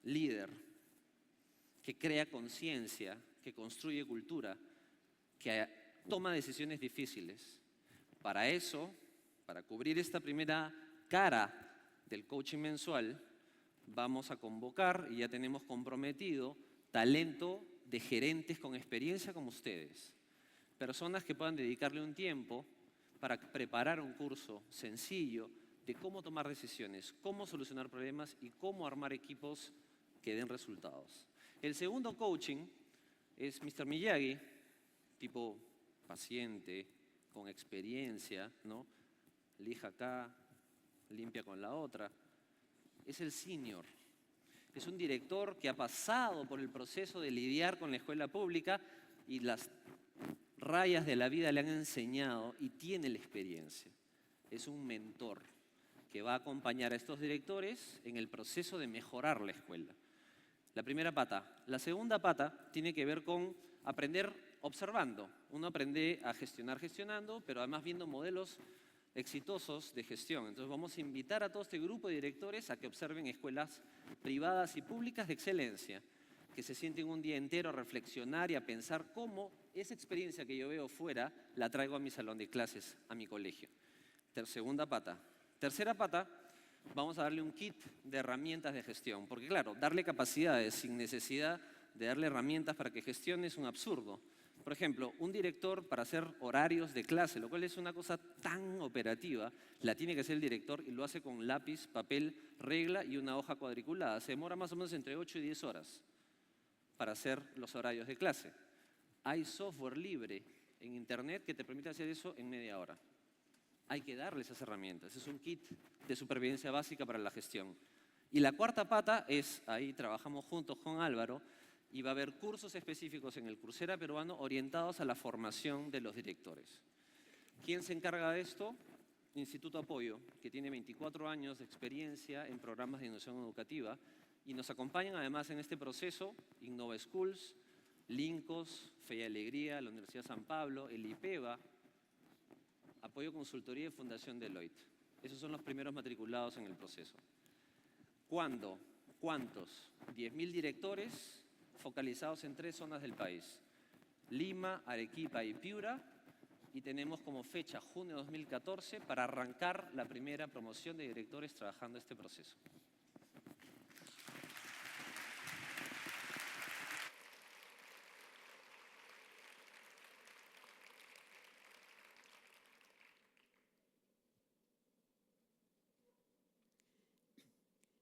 líder, que crea conciencia, que construye cultura, que toma decisiones difíciles. Para eso, para cubrir esta primera cara del coaching mensual, vamos a convocar, y ya tenemos comprometido, talento de gerentes con experiencia como ustedes. Personas que puedan dedicarle un tiempo para preparar un curso sencillo de cómo tomar decisiones, cómo solucionar problemas y cómo armar equipos que den resultados. El segundo coaching es Mr. Miyagi, tipo paciente, con experiencia, ¿no? Lija acá, limpia con la otra. Es el senior. Es un director que ha pasado por el proceso de lidiar con la escuela pública y las rayas de la vida le han enseñado y tiene la experiencia. Es un mentor que va a acompañar a estos directores en el proceso de mejorar la escuela. La primera pata. La segunda pata tiene que ver con aprender observando. Uno aprende a gestionar gestionando, pero además viendo modelos exitosos de gestión. Entonces vamos a invitar a todo este grupo de directores a que observen escuelas privadas y públicas de excelencia, que se sienten un día entero a reflexionar y a pensar cómo esa experiencia que yo veo fuera la traigo a mi salón de clases, a mi colegio. Segunda pata. Tercera pata, vamos a darle un kit de herramientas de gestión, porque claro, darle capacidades sin necesidad de darle herramientas para que gestione es un absurdo. Por ejemplo, un director para hacer horarios de clase, lo cual es una cosa tan operativa, la tiene que hacer el director y lo hace con lápiz, papel, regla y una hoja cuadriculada. Se demora más o menos entre 8 y 10 horas para hacer los horarios de clase. Hay software libre en internet que te permite hacer eso en media hora. Hay que darle esas herramientas. Es un kit de supervivencia básica para la gestión. Y la cuarta pata es, ahí trabajamos juntos con Álvaro, y va a haber cursos específicos en el Coursera peruano orientados a la formación de los directores. ¿Quién se encarga de esto? Instituto Apoyo, que tiene 24 años de experiencia en programas de innovación educativa y nos acompañan además en este proceso Innova Schools, Lincos, Fe y Alegría, la Universidad San Pablo, el IPEVA, Apoyo Consultoría y Fundación Deloitte. Esos son los primeros matriculados en el proceso. ¿Cuándo? ¿Cuántos? 10.000 directores focalizados en 3 zonas del país, Lima, Arequipa y Piura, y tenemos como fecha junio de 2014 para arrancar la primera promoción de directores trabajando este proceso.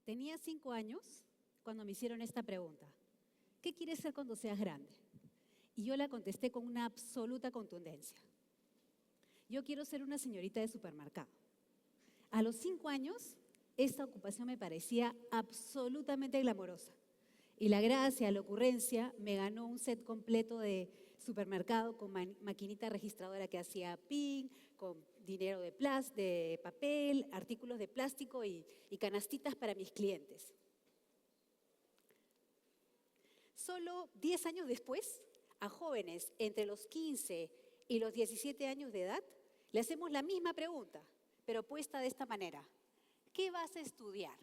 Tenía 5 años cuando me hicieron esta pregunta. ¿Qué quieres ser cuando seas grande? Y yo la contesté con una absoluta contundencia. Yo quiero ser una señorita de supermercado. A los 5 años, esta ocupación me parecía absolutamente glamorosa. Y la gracia, la ocurrencia, me ganó un set completo de supermercado con maquinita registradora que hacía ping, con dinero de papel, artículos de plástico y canastitas para mis clientes. Solo 10 años después, a jóvenes entre los 15 y los 17 años de edad, le hacemos la misma pregunta, pero puesta de esta manera. ¿Qué vas a estudiar?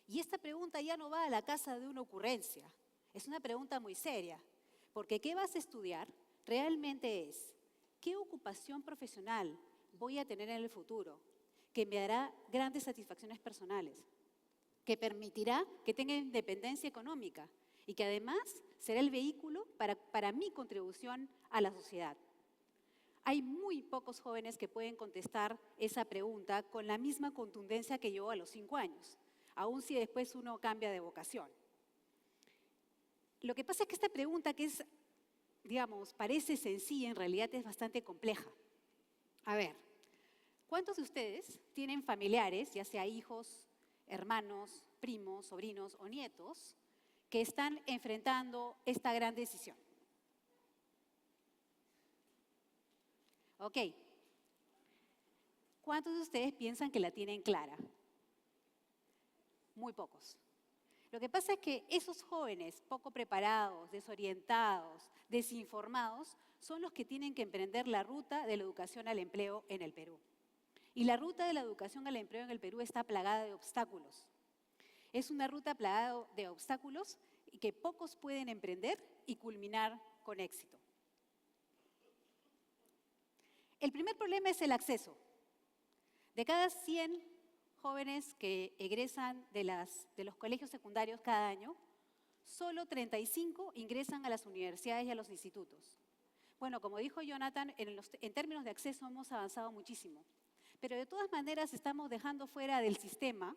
Y esta pregunta ya no va a la casa de una ocurrencia. Es una pregunta muy seria, porque ¿qué vas a estudiar? Realmente es, ¿qué ocupación profesional voy a tener en el futuro que me dará grandes satisfacciones personales, que permitirá que tenga independencia económica y que además será el vehículo para mi contribución a la sociedad? Hay muy pocos jóvenes que pueden contestar esa pregunta con la misma contundencia que yo a los 5 años, aun si después uno cambia de vocación. Lo que pasa es que esta pregunta, que es, digamos, parece sencilla, en realidad es bastante compleja. A ver, ¿cuántos de ustedes tienen familiares, ya sea hijos, hermanos, primos, sobrinos o nietos, que están enfrentando esta gran decisión? Ok. ¿Cuántos de ustedes piensan que la tienen clara? Muy pocos. Lo que pasa es que esos jóvenes poco preparados, desorientados, desinformados, son los que tienen que emprender la ruta de la educación al empleo en el Perú. Y la ruta de la educación al empleo en el Perú está plagada de obstáculos. Es una ruta plagada de obstáculos que pocos pueden emprender y culminar con éxito. El primer problema es el acceso. De cada 100 jóvenes que egresan de los colegios secundarios cada año, solo 35 ingresan a las universidades y a los institutos. Bueno, como dijo Jonathan, en términos de acceso hemos avanzado muchísimo, pero de todas maneras estamos dejando fuera del sistema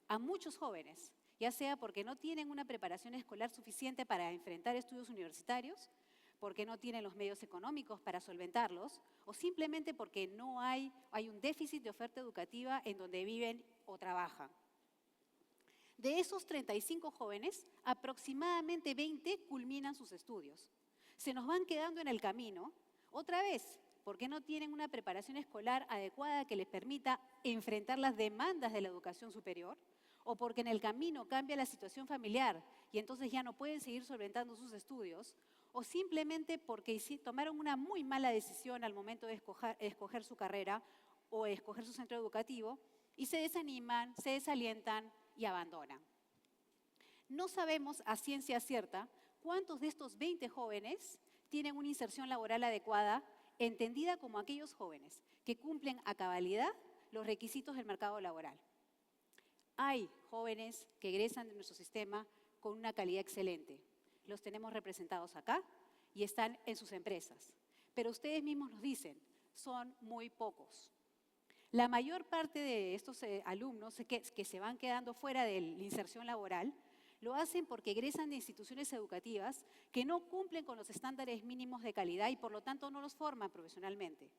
a muchos jóvenes, ya sea porque no tienen una preparación escolar suficiente para enfrentar estudios universitarios, porque no tienen los medios económicos para solventarlos, o simplemente porque hay un déficit de oferta educativa en donde viven o trabajan. De esos 35 jóvenes, aproximadamente 20 culminan sus estudios. Se nos van quedando en el camino, otra vez, porque no tienen una preparación escolar adecuada que les permita enfrentar las demandas de la educación superior, o porque en el camino cambia la situación familiar y entonces ya no pueden seguir solventando sus estudios, o simplemente porque tomaron una muy mala decisión al momento de escoger su carrera o escoger su centro educativo y se desaniman, se desalientan y abandonan. No sabemos a ciencia cierta cuántos de estos 20 jóvenes tienen una inserción laboral adecuada, entendida como aquellos jóvenes que cumplen a cabalidad los requisitos del mercado laboral. Hay jóvenes que egresan de nuestro sistema con una calidad excelente. Los tenemos representados acá y están en sus empresas. Pero ustedes mismos nos dicen, son muy pocos. La mayor parte de estos alumnos que se van quedando fuera de la inserción laboral lo hacen porque egresan de instituciones educativas que no cumplen con los estándares mínimos de calidad y por lo tanto no los forman profesionalmente.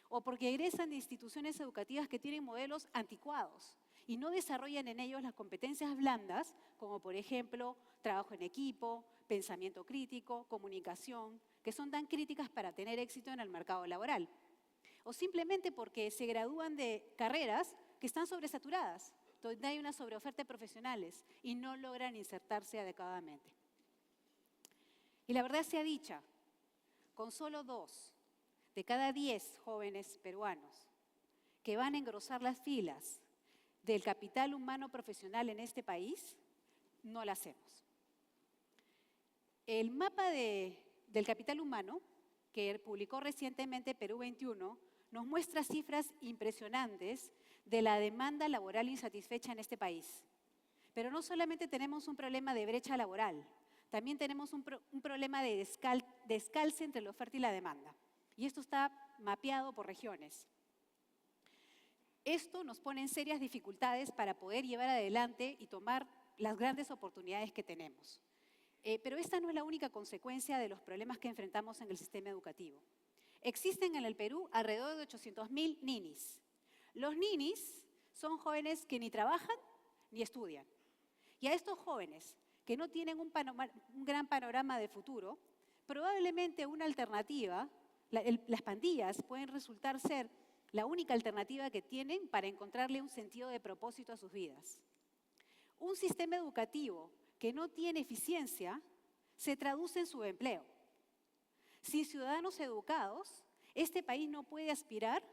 O porque egresan de instituciones educativas que tienen modelos anticuados y no desarrollan en ellos las competencias blandas, como por ejemplo trabajo en equipo, pensamiento crítico, comunicación, que son tan críticas para tener éxito en el mercado laboral. O simplemente porque se gradúan de carreras que están sobresaturadas, donde hay una sobreoferta de profesionales y no logran insertarse adecuadamente. Y la verdad sea dicha, con solo 2 de cada 10 jóvenes peruanos que van a engrosar las filas del capital humano profesional en este país, no la hacemos. El mapa del capital humano que publicó recientemente Perú 21 nos muestra cifras impresionantes de la demanda laboral insatisfecha en este país. Pero no solamente tenemos un problema de brecha laboral, también tenemos un problema de descalce entre la oferta y la demanda. Y esto está mapeado por regiones. Esto nos pone en serias dificultades para poder llevar adelante y tomar las grandes oportunidades que tenemos. Pero esta no es la única consecuencia de los problemas que enfrentamos en el sistema educativo. Existen en el Perú alrededor de 800.000 ninis. Los ninis son jóvenes que ni trabajan ni estudian. Y a estos jóvenes que no tienen un gran panorama de futuro, probablemente una alternativa, las pandillas pueden resultar ser la única alternativa que tienen para encontrarle un sentido de propósito a sus vidas. Un sistema educativo que no tiene eficiencia se traduce en subempleo. Sin ciudadanos educados, este país no puede aspirar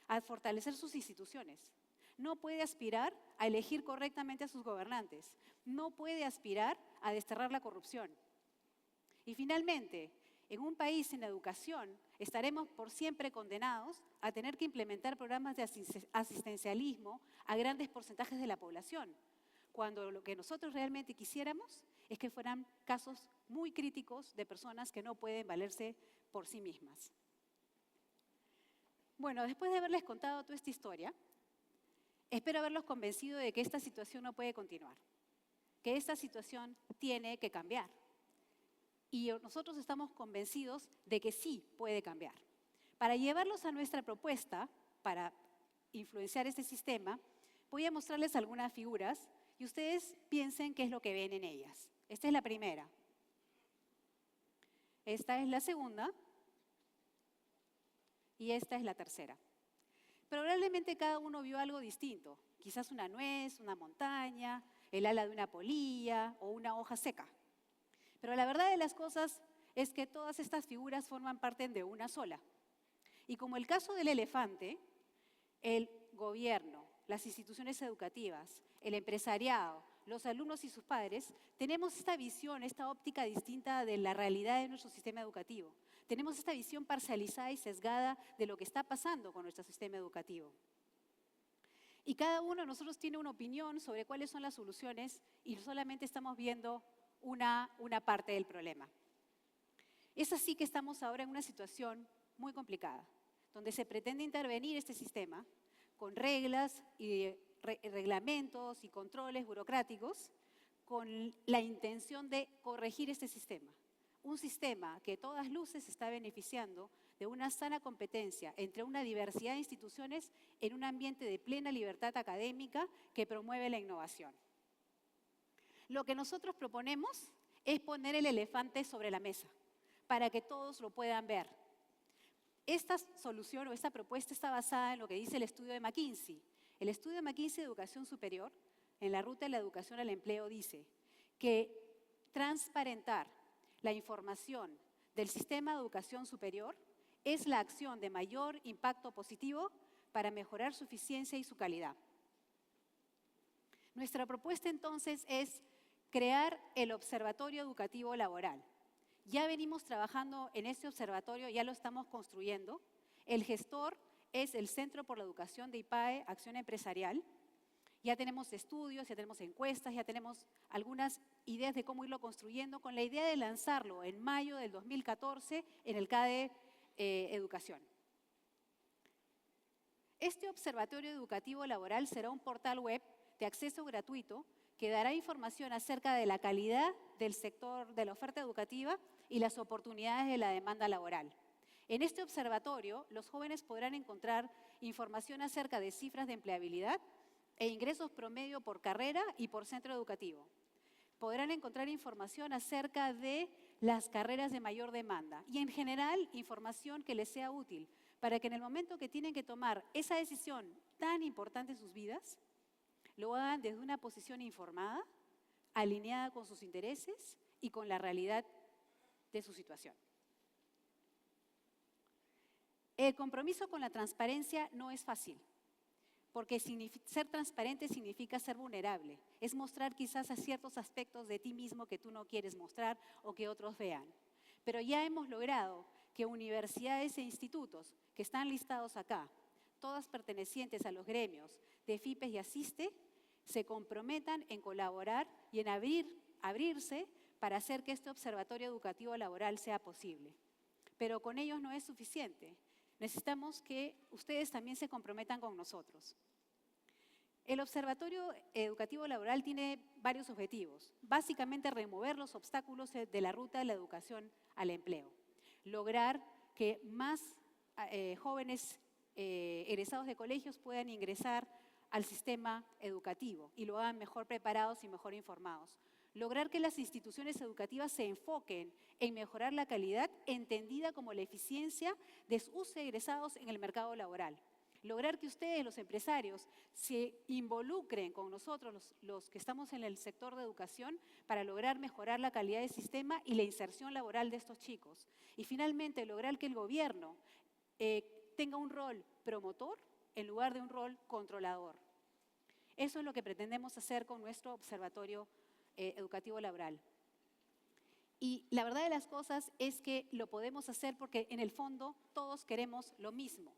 a fortalecer sus instituciones, no puede aspirar a elegir correctamente a sus gobernantes, no puede aspirar a desterrar la corrupción. Y finalmente, en un país sin educación, estaremos por siempre condenados a tener que implementar programas de asistencialismo a grandes porcentajes de la población, cuando lo que nosotros realmente quisiéramos es que fueran casos muy críticos de personas que no pueden valerse por sí mismas. Bueno, después de haberles contado toda esta historia, espero haberlos convencido de que esta situación no puede continuar, que esta situación tiene que cambiar. Y nosotros estamos convencidos de que sí puede cambiar. Para llevarlos a nuestra propuesta, para influenciar este sistema, voy a mostrarles algunas figuras y ustedes piensen qué es lo que ven en ellas. Esta es la primera. Esta es la segunda. Y esta es la tercera. Probablemente cada uno vio algo distinto. Quizás una nuez, una montaña, el ala de una polilla o una hoja seca. Pero la verdad de las cosas es que todas estas figuras forman parte de una sola. Y como el caso del elefante, el gobierno, las instituciones educativas, el empresariado, los alumnos y sus padres, tenemos esta visión, esta óptica distinta de la realidad de nuestro sistema educativo. Tenemos esta visión parcializada y sesgada de lo que está pasando con nuestro sistema educativo. Y cada uno de nosotros tiene una opinión sobre cuáles son las soluciones y solamente estamos viendo una parte del problema. Es así que estamos ahora en una situación muy complicada, donde se pretende intervenir este sistema con reglas y reglamentos y controles burocráticos con la intención de corregir este sistema. Un sistema que a todas luces está beneficiando de una sana competencia entre una diversidad de instituciones en un ambiente de plena libertad académica que promueve la innovación. Lo que nosotros proponemos es poner el elefante sobre la mesa para que todos lo puedan ver. Esta solución o esta propuesta está basada en lo que dice el estudio de McKinsey. El estudio de McKinsey de Educación Superior, en la ruta de la educación al empleo, dice que transparentar la información del sistema de educación superior es la acción de mayor impacto positivo para mejorar su eficiencia y su calidad. Nuestra propuesta entonces es crear el Observatorio Educativo Laboral. Ya venimos trabajando en este observatorio, ya lo estamos construyendo. El gestor es el Centro por la Educación de IPAE, Acción Empresarial. Ya tenemos estudios, ya tenemos encuestas, ya tenemos algunas ideas de cómo irlo construyendo con la idea de lanzarlo en mayo del 2014 en el CADE Educación. Este Observatorio Educativo Laboral será un portal web de acceso gratuito que dará información acerca de la calidad del sector de la oferta educativa y las oportunidades de la demanda laboral. En este observatorio, los jóvenes podrán encontrar información acerca de cifras de empleabilidad e ingresos promedio por carrera y por centro educativo. Podrán encontrar información acerca de las carreras de mayor demanda y, en general, información que les sea útil para que en el momento que tienen que tomar esa decisión tan importante en sus vidas, lo hagan desde una posición informada, alineada con sus intereses y con la realidad de su situación. El compromiso con la transparencia no es fácil, porque ser transparente significa ser vulnerable, es mostrar quizás a ciertos aspectos de ti mismo que tú no quieres mostrar o que otros vean. Pero ya hemos logrado que universidades e institutos que están listados acá, todas pertenecientes a los gremios de FIPES y ASISTE, se comprometan en colaborar y en abrirse para hacer que este observatorio educativo laboral sea posible. Pero con ellos no es suficiente. Necesitamos que ustedes también se comprometan con nosotros. El Observatorio Educativo Laboral tiene varios objetivos. Básicamente, remover los obstáculos de la ruta de la educación al empleo. Lograr que más jóvenes egresados de colegios puedan ingresar al sistema educativo y lo hagan mejor preparados y mejor informados. Lograr que las instituciones educativas se enfoquen en mejorar la calidad entendida como la eficiencia de sus egresados en el mercado laboral. Lograr que ustedes, los empresarios, se involucren con nosotros, los que estamos en el sector de educación, para lograr mejorar la calidad del sistema y la inserción laboral de estos chicos. Y finalmente, lograr que el gobierno tenga un rol promotor en lugar de un rol controlador. Eso es lo que pretendemos hacer con nuestro Observatorio Educativo Laboral. Y la verdad de las cosas es que lo podemos hacer porque en el fondo todos queremos lo mismo.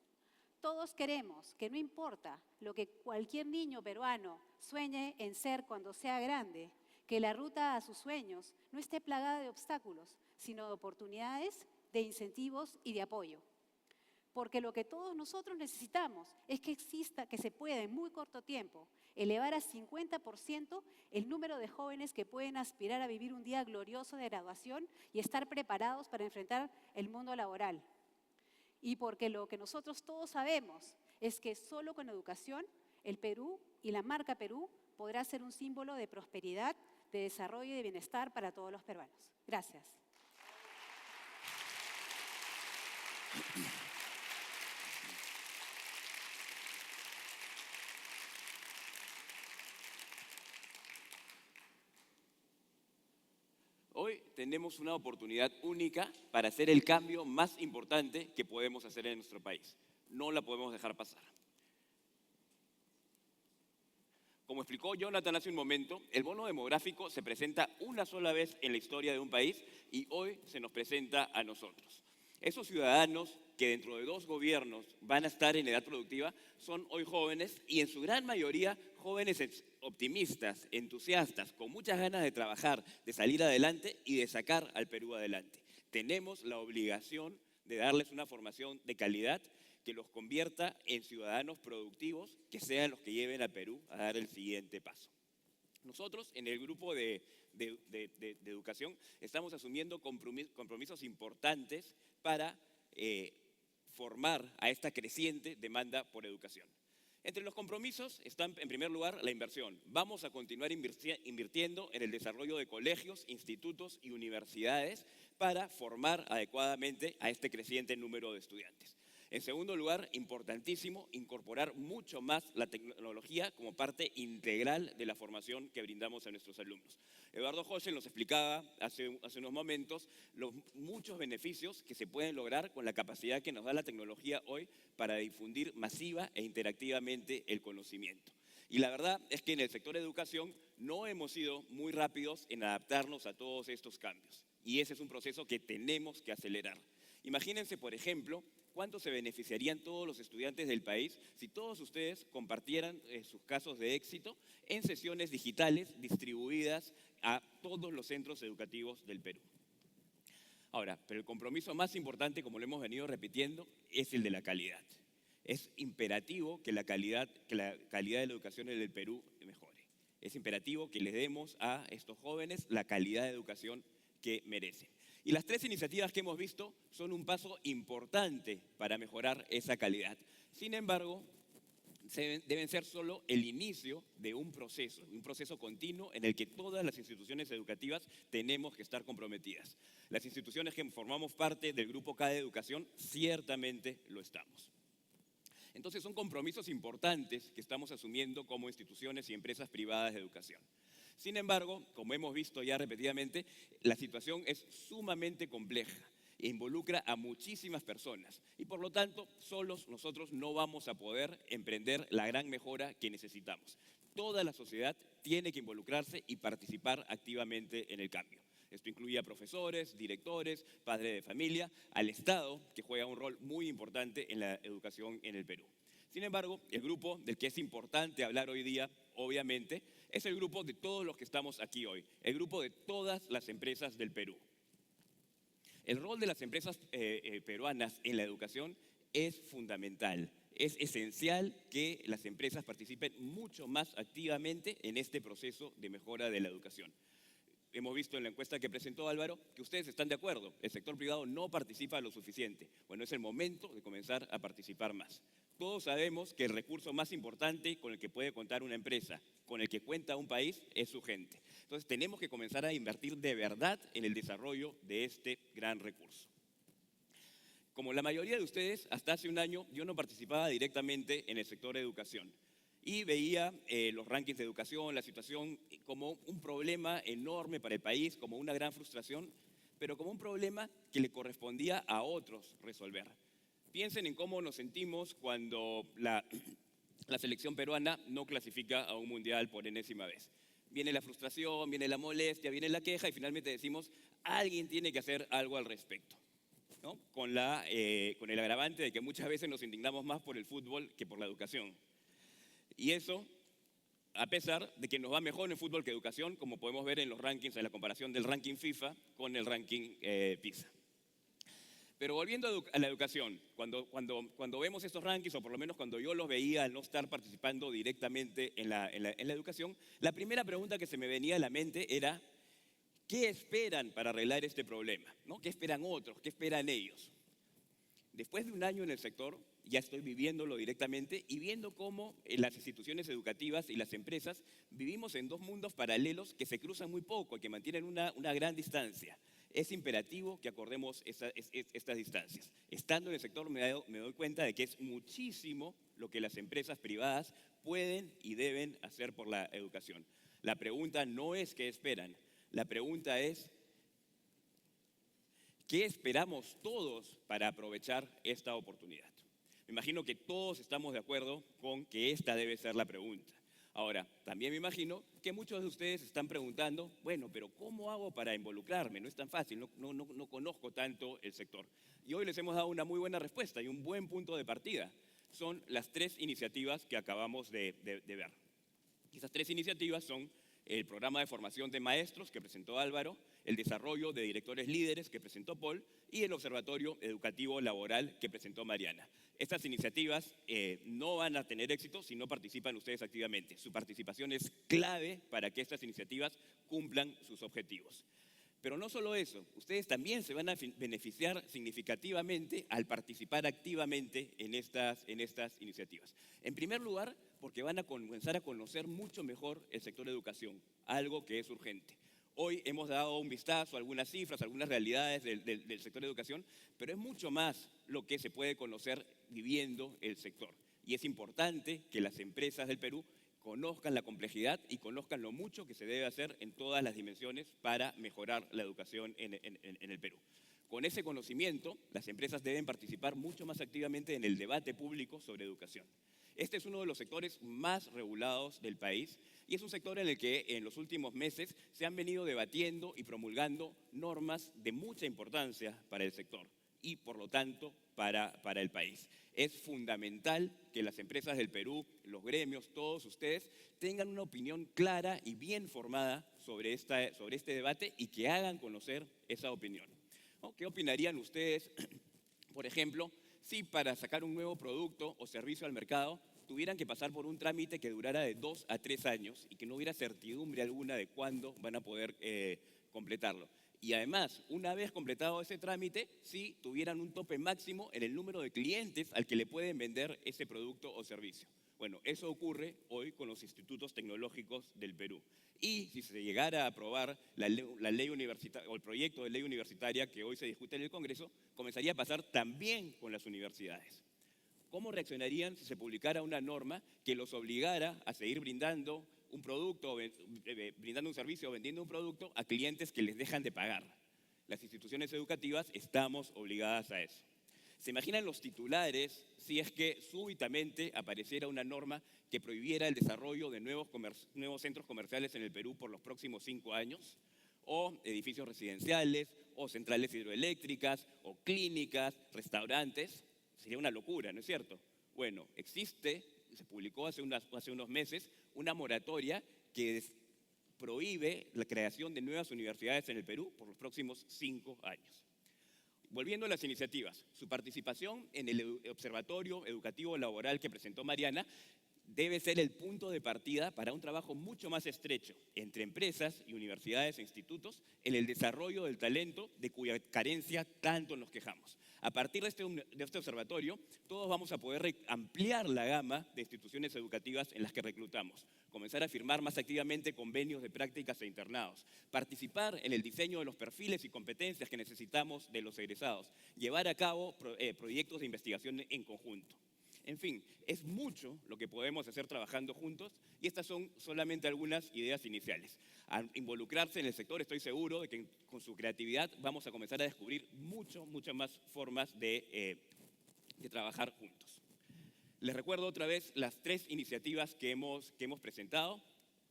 Todos queremos que no importa lo que cualquier niño peruano sueñe en ser cuando sea grande, que la ruta a sus sueños no esté plagada de obstáculos, sino de oportunidades, de incentivos y de apoyo. Porque lo que todos nosotros necesitamos es que exista, que se pueda en muy corto tiempo elevar a 50% el número de jóvenes que pueden aspirar a vivir un día glorioso de graduación y estar preparados para enfrentar el mundo laboral. Y porque lo que nosotros todos sabemos es que solo con educación el Perú y la marca Perú podrá ser un símbolo de prosperidad, de desarrollo y de bienestar para todos los peruanos. Gracias. Hoy tenemos una oportunidad única para hacer el cambio más importante que podemos hacer en nuestro país. No la podemos dejar pasar. Como explicó Jonathan hace un momento, el bono demográfico se presenta una sola vez en la historia de un país y hoy se nos presenta a nosotros. Esos ciudadanos que dentro de 2 gobiernos van a estar en edad productiva son hoy jóvenes y en su gran mayoría jóvenes optimistas, entusiastas, con muchas ganas de trabajar, de salir adelante y de sacar al Perú adelante. Tenemos la obligación de darles una formación de calidad que los convierta en ciudadanos productivos, que sean los que lleven al Perú a dar el siguiente paso. Nosotros en el grupo de educación estamos asumiendo compromisos importantes para formar a esta creciente demanda por educación. Entre los compromisos están, en primer lugar, la inversión. Vamos a continuar invirtiendo en el desarrollo de colegios, institutos y universidades para formar adecuadamente a este creciente número de estudiantes. En segundo lugar, importantísimo, incorporar mucho más la tecnología como parte integral de la formación que brindamos a nuestros alumnos. Eduardo Hoschen nos explicaba hace unos momentos los muchos beneficios que se pueden lograr con la capacidad que nos da la tecnología hoy para difundir masiva e interactivamente el conocimiento. Y la verdad es que en el sector de educación no hemos sido muy rápidos en adaptarnos a todos estos cambios. Y ese es un proceso que tenemos que acelerar. Imagínense, por ejemplo, cuánto se beneficiarían todos los estudiantes del país si todos ustedes compartieran sus casos de éxito en sesiones digitales distribuidas a todos los centros educativos del Perú. Ahora, pero el compromiso más importante, como lo hemos venido repitiendo, es el de la calidad. Es imperativo que la calidad de la educación en el Perú mejore. Es imperativo que les demos a estos jóvenes la calidad de educación que merecen. Y las 3 iniciativas que hemos visto son un paso importante para mejorar esa calidad. Sin embargo, deben ser solo el inicio de un proceso continuo en el que todas las instituciones educativas tenemos que estar comprometidas. Las instituciones que formamos parte del Grupo K de Educación ciertamente lo estamos. Entonces son compromisos importantes que estamos asumiendo como instituciones y empresas privadas de educación. Sin embargo, como hemos visto ya repetidamente, la situación es sumamente compleja e involucra a muchísimas personas y por lo tanto, solos nosotros no vamos a poder emprender la gran mejora que necesitamos. Toda la sociedad tiene que involucrarse y participar activamente en el cambio. Esto incluye a profesores, directores, padres de familia, al Estado, que juega un rol muy importante en la educación en el Perú. Sin embargo, el grupo del que es importante hablar hoy día, obviamente, es el grupo de todos los que estamos aquí hoy, el grupo de todas las empresas del Perú. El rol de las empresas peruanas en la educación es fundamental. Es esencial que las empresas participen mucho más activamente en este proceso de mejora de la educación. Hemos visto en la encuesta que presentó Álvaro que ustedes están de acuerdo, el sector privado no participa lo suficiente. Bueno, es el momento de comenzar a participar más. Todos sabemos que el recurso más importante con el que puede contar una empresa, con el que cuenta un país, es su gente. Entonces tenemos que comenzar a invertir de verdad en el desarrollo de este gran recurso. Como la mayoría de ustedes, hasta hace un año yo no participaba directamente en el sector de educación y veía los rankings de educación, la situación como un problema enorme para el país, como una gran frustración, pero como un problema que le correspondía a otros resolver. Piensen en cómo nos sentimos cuando la selección peruana no clasifica a un mundial por enésima vez. Viene la frustración, viene la molestia, viene la queja y finalmente decimos, alguien tiene que hacer algo al respecto, ¿no? Con el agravante de que muchas veces nos indignamos más por el fútbol que por la educación. Y eso, a pesar de que nos va mejor en fútbol que educación, como podemos ver en los rankings, en la comparación del ranking FIFA con el ranking PISA. Pero volviendo a la educación, cuando vemos estos rankings, o por lo menos cuando yo los veía al no estar participando directamente en la educación, la primera pregunta que se me venía a la mente era, ¿qué esperan para arreglar este problema? ¿No? ¿Qué esperan otros? ¿Qué esperan ellos? Después de un año en el sector, ya estoy viviéndolo directamente y viendo cómo las instituciones educativas y las empresas vivimos en dos mundos paralelos que se cruzan muy poco y que mantienen una gran distancia. Es imperativo que acordemos estas distancias. Estando en el sector me doy cuenta de que es muchísimo lo que las empresas privadas pueden y deben hacer por la educación. La pregunta no es qué esperan, la pregunta es ¿qué esperamos todos para aprovechar esta oportunidad? Me imagino que todos estamos de acuerdo con que esta debe ser la pregunta. Ahora, también me imagino que muchos de ustedes están preguntando, bueno, pero ¿cómo hago para involucrarme? No es tan fácil, no conozco tanto el sector. Y hoy les hemos dado una muy buena respuesta y un buen punto de partida. Son las 3 iniciativas que acabamos de ver. Esas 3 iniciativas son el programa de formación de maestros que presentó Álvaro, el desarrollo de directores líderes que presentó Paul y el observatorio educativo laboral que presentó Mariana. Estas iniciativas no van a tener éxito si no participan ustedes activamente. Su participación es clave para que estas iniciativas cumplan sus objetivos. Pero no solo eso, ustedes también se van a beneficiar significativamente al participar activamente en estas iniciativas. En primer lugar, porque van a comenzar a conocer mucho mejor el sector de educación, algo que es urgente. Hoy hemos dado un vistazo a algunas cifras, algunas realidades del sector de educación, pero es mucho más lo que se puede conocer viviendo el sector. Y es importante que las empresas del Perú conozcan la complejidad y conozcan lo mucho que se debe hacer en todas las dimensiones para mejorar la educación en el Perú. Con ese conocimiento, las empresas deben participar mucho más activamente en el debate público sobre educación. Este es uno de los sectores más regulados del país y es un sector en el que en los últimos meses se han venido debatiendo y promulgando normas de mucha importancia para el sector y, por lo tanto, para el país. Es fundamental que las empresas del Perú, los gremios, todos ustedes, tengan una opinión clara y bien formada sobre este debate y que hagan conocer esa opinión, ¿no? ¿Qué opinarían ustedes, por ejemplo, si para sacar un nuevo producto o servicio al mercado tuvieran que pasar por un trámite que durara de 2 a 3 años y que no hubiera certidumbre alguna de cuándo van a poder completarlo? Y además, una vez completado ese trámite, si tuvieran un tope máximo en el número de clientes al que le pueden vender ese producto o servicio. Bueno, eso ocurre hoy con los institutos tecnológicos del Perú. Y si se llegara a aprobar la ley universitaria o el proyecto de ley universitaria que hoy se discute en el Congreso, comenzaría a pasar también con las universidades. ¿Cómo reaccionarían si se publicara una norma que los obligara a seguir brindando un producto, brindando un servicio o vendiendo un producto a clientes que les dejan de pagar? Las instituciones educativas estamos obligadas a eso. ¿Se imaginan los titulares si es que súbitamente apareciera una norma que prohibiera el desarrollo de nuevos centros comerciales en el Perú por los próximos 5 años? O edificios residenciales, o centrales hidroeléctricas, o clínicas, restaurantes. Sería una locura, ¿no es cierto? Bueno, existe, se publicó hace unos meses, una moratoria que prohíbe la creación de nuevas universidades en el Perú por los próximos 5 años. volviendo a las iniciativas, su participación en el Observatorio Educativo Laboral que presentó Mariana debe ser el punto de partida para un trabajo mucho más estrecho entre empresas y universidades e institutos en el desarrollo del talento de cuya carencia tanto nos quejamos. A partir de este observatorio, todos vamos a poder ampliar la gama de instituciones educativas en las que reclutamos, comenzar a firmar más activamente convenios de prácticas e internados, participar en el diseño de los perfiles y competencias que necesitamos de los egresados, llevar a cabo proyectos de investigación en conjunto. En fin, es mucho lo que podemos hacer trabajando juntos y estas son solamente algunas ideas iniciales. Al involucrarse en el sector, estoy seguro de que con su creatividad vamos a comenzar a descubrir muchas más formas de trabajar juntos. Les recuerdo otra vez las 3 iniciativas que hemos presentado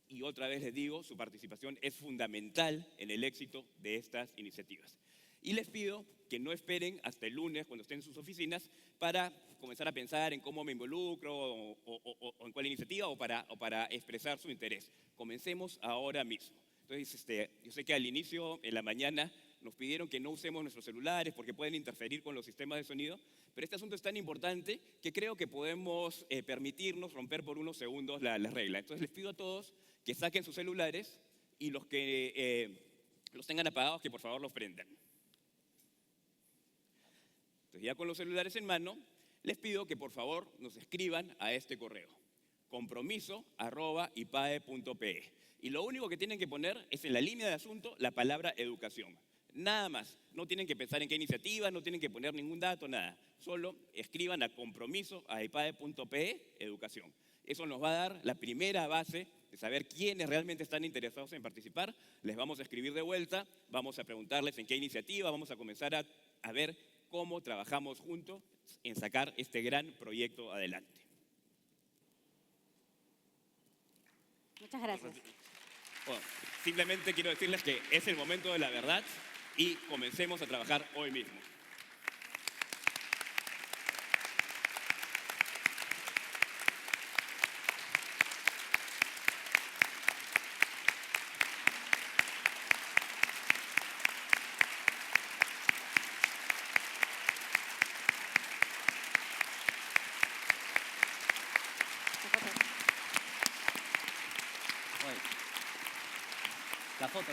y otra vez les digo, su participación es fundamental en el éxito de estas iniciativas. Y les pido que no esperen hasta el lunes cuando estén en sus oficinas para comenzar a pensar en cómo me involucro o en cuál iniciativa o para expresar su interés. Comencemos ahora mismo. Entonces, yo sé que al inicio, en la mañana, nos pidieron que no usemos nuestros celulares porque pueden interferir con los sistemas de sonido, pero este asunto es tan importante que creo que podemos permitirnos romper por unos segundos la regla. Entonces, les pido a todos que saquen sus celulares y los que los tengan apagados, que por favor los prendan. Entonces, ya con los celulares en mano, les pido que por favor nos escriban a este correo, compromiso@ipae.pe. Y lo único que tienen que poner es en la línea de asunto la palabra educación. Nada más. No tienen que pensar en qué iniciativa, no tienen que poner ningún dato, nada. Solo escriban a compromiso@ipae.pe, educación. Eso nos va a dar la primera base de saber quiénes realmente están interesados en participar. Les vamos a escribir de vuelta, vamos a preguntarles en qué iniciativa, vamos a comenzar a ver cómo trabajamos juntos en sacar este gran proyecto adelante. Muchas gracias. Bueno, simplemente quiero decirles que es el momento de la verdad y comencemos a trabajar hoy mismo. La foto.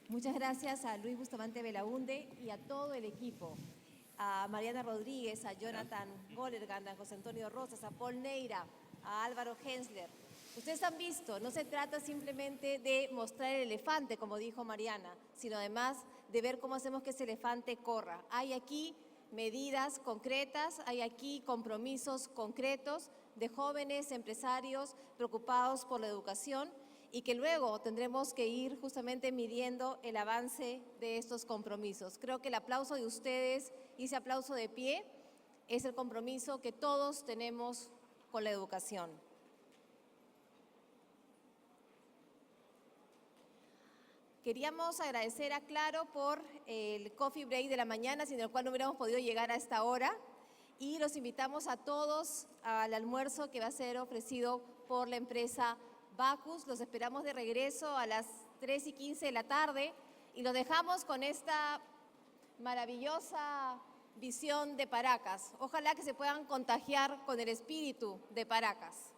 Muchas gracias a Luis Bustamante Belaunde y a todo el equipo, a Mariana Rodríguez, a Jonathan Gollergan, a José Antonio Rosas, a Paul Neira, a Álvaro Hensler. Ustedes han visto, no se trata simplemente de mostrar el elefante, como dijo Mariana, sino además de ver cómo hacemos que ese elefante corra. Hay aquí medidas concretas, hay aquí compromisos concretos de jóvenes empresarios preocupados por la educación y que luego tendremos que ir justamente midiendo el avance de estos compromisos. Creo que el aplauso de ustedes y ese aplauso de pie es el compromiso que todos tenemos con la educación. Queríamos agradecer a Claro por el coffee break de la mañana, sin el cual no hubiéramos podido llegar a esta hora. Y los invitamos a todos al almuerzo que va a ser ofrecido por la empresa Bacus. Los esperamos de regreso a las 3:15 de la tarde y los dejamos con esta maravillosa visión de Paracas. Ojalá que se puedan contagiar con el espíritu de Paracas.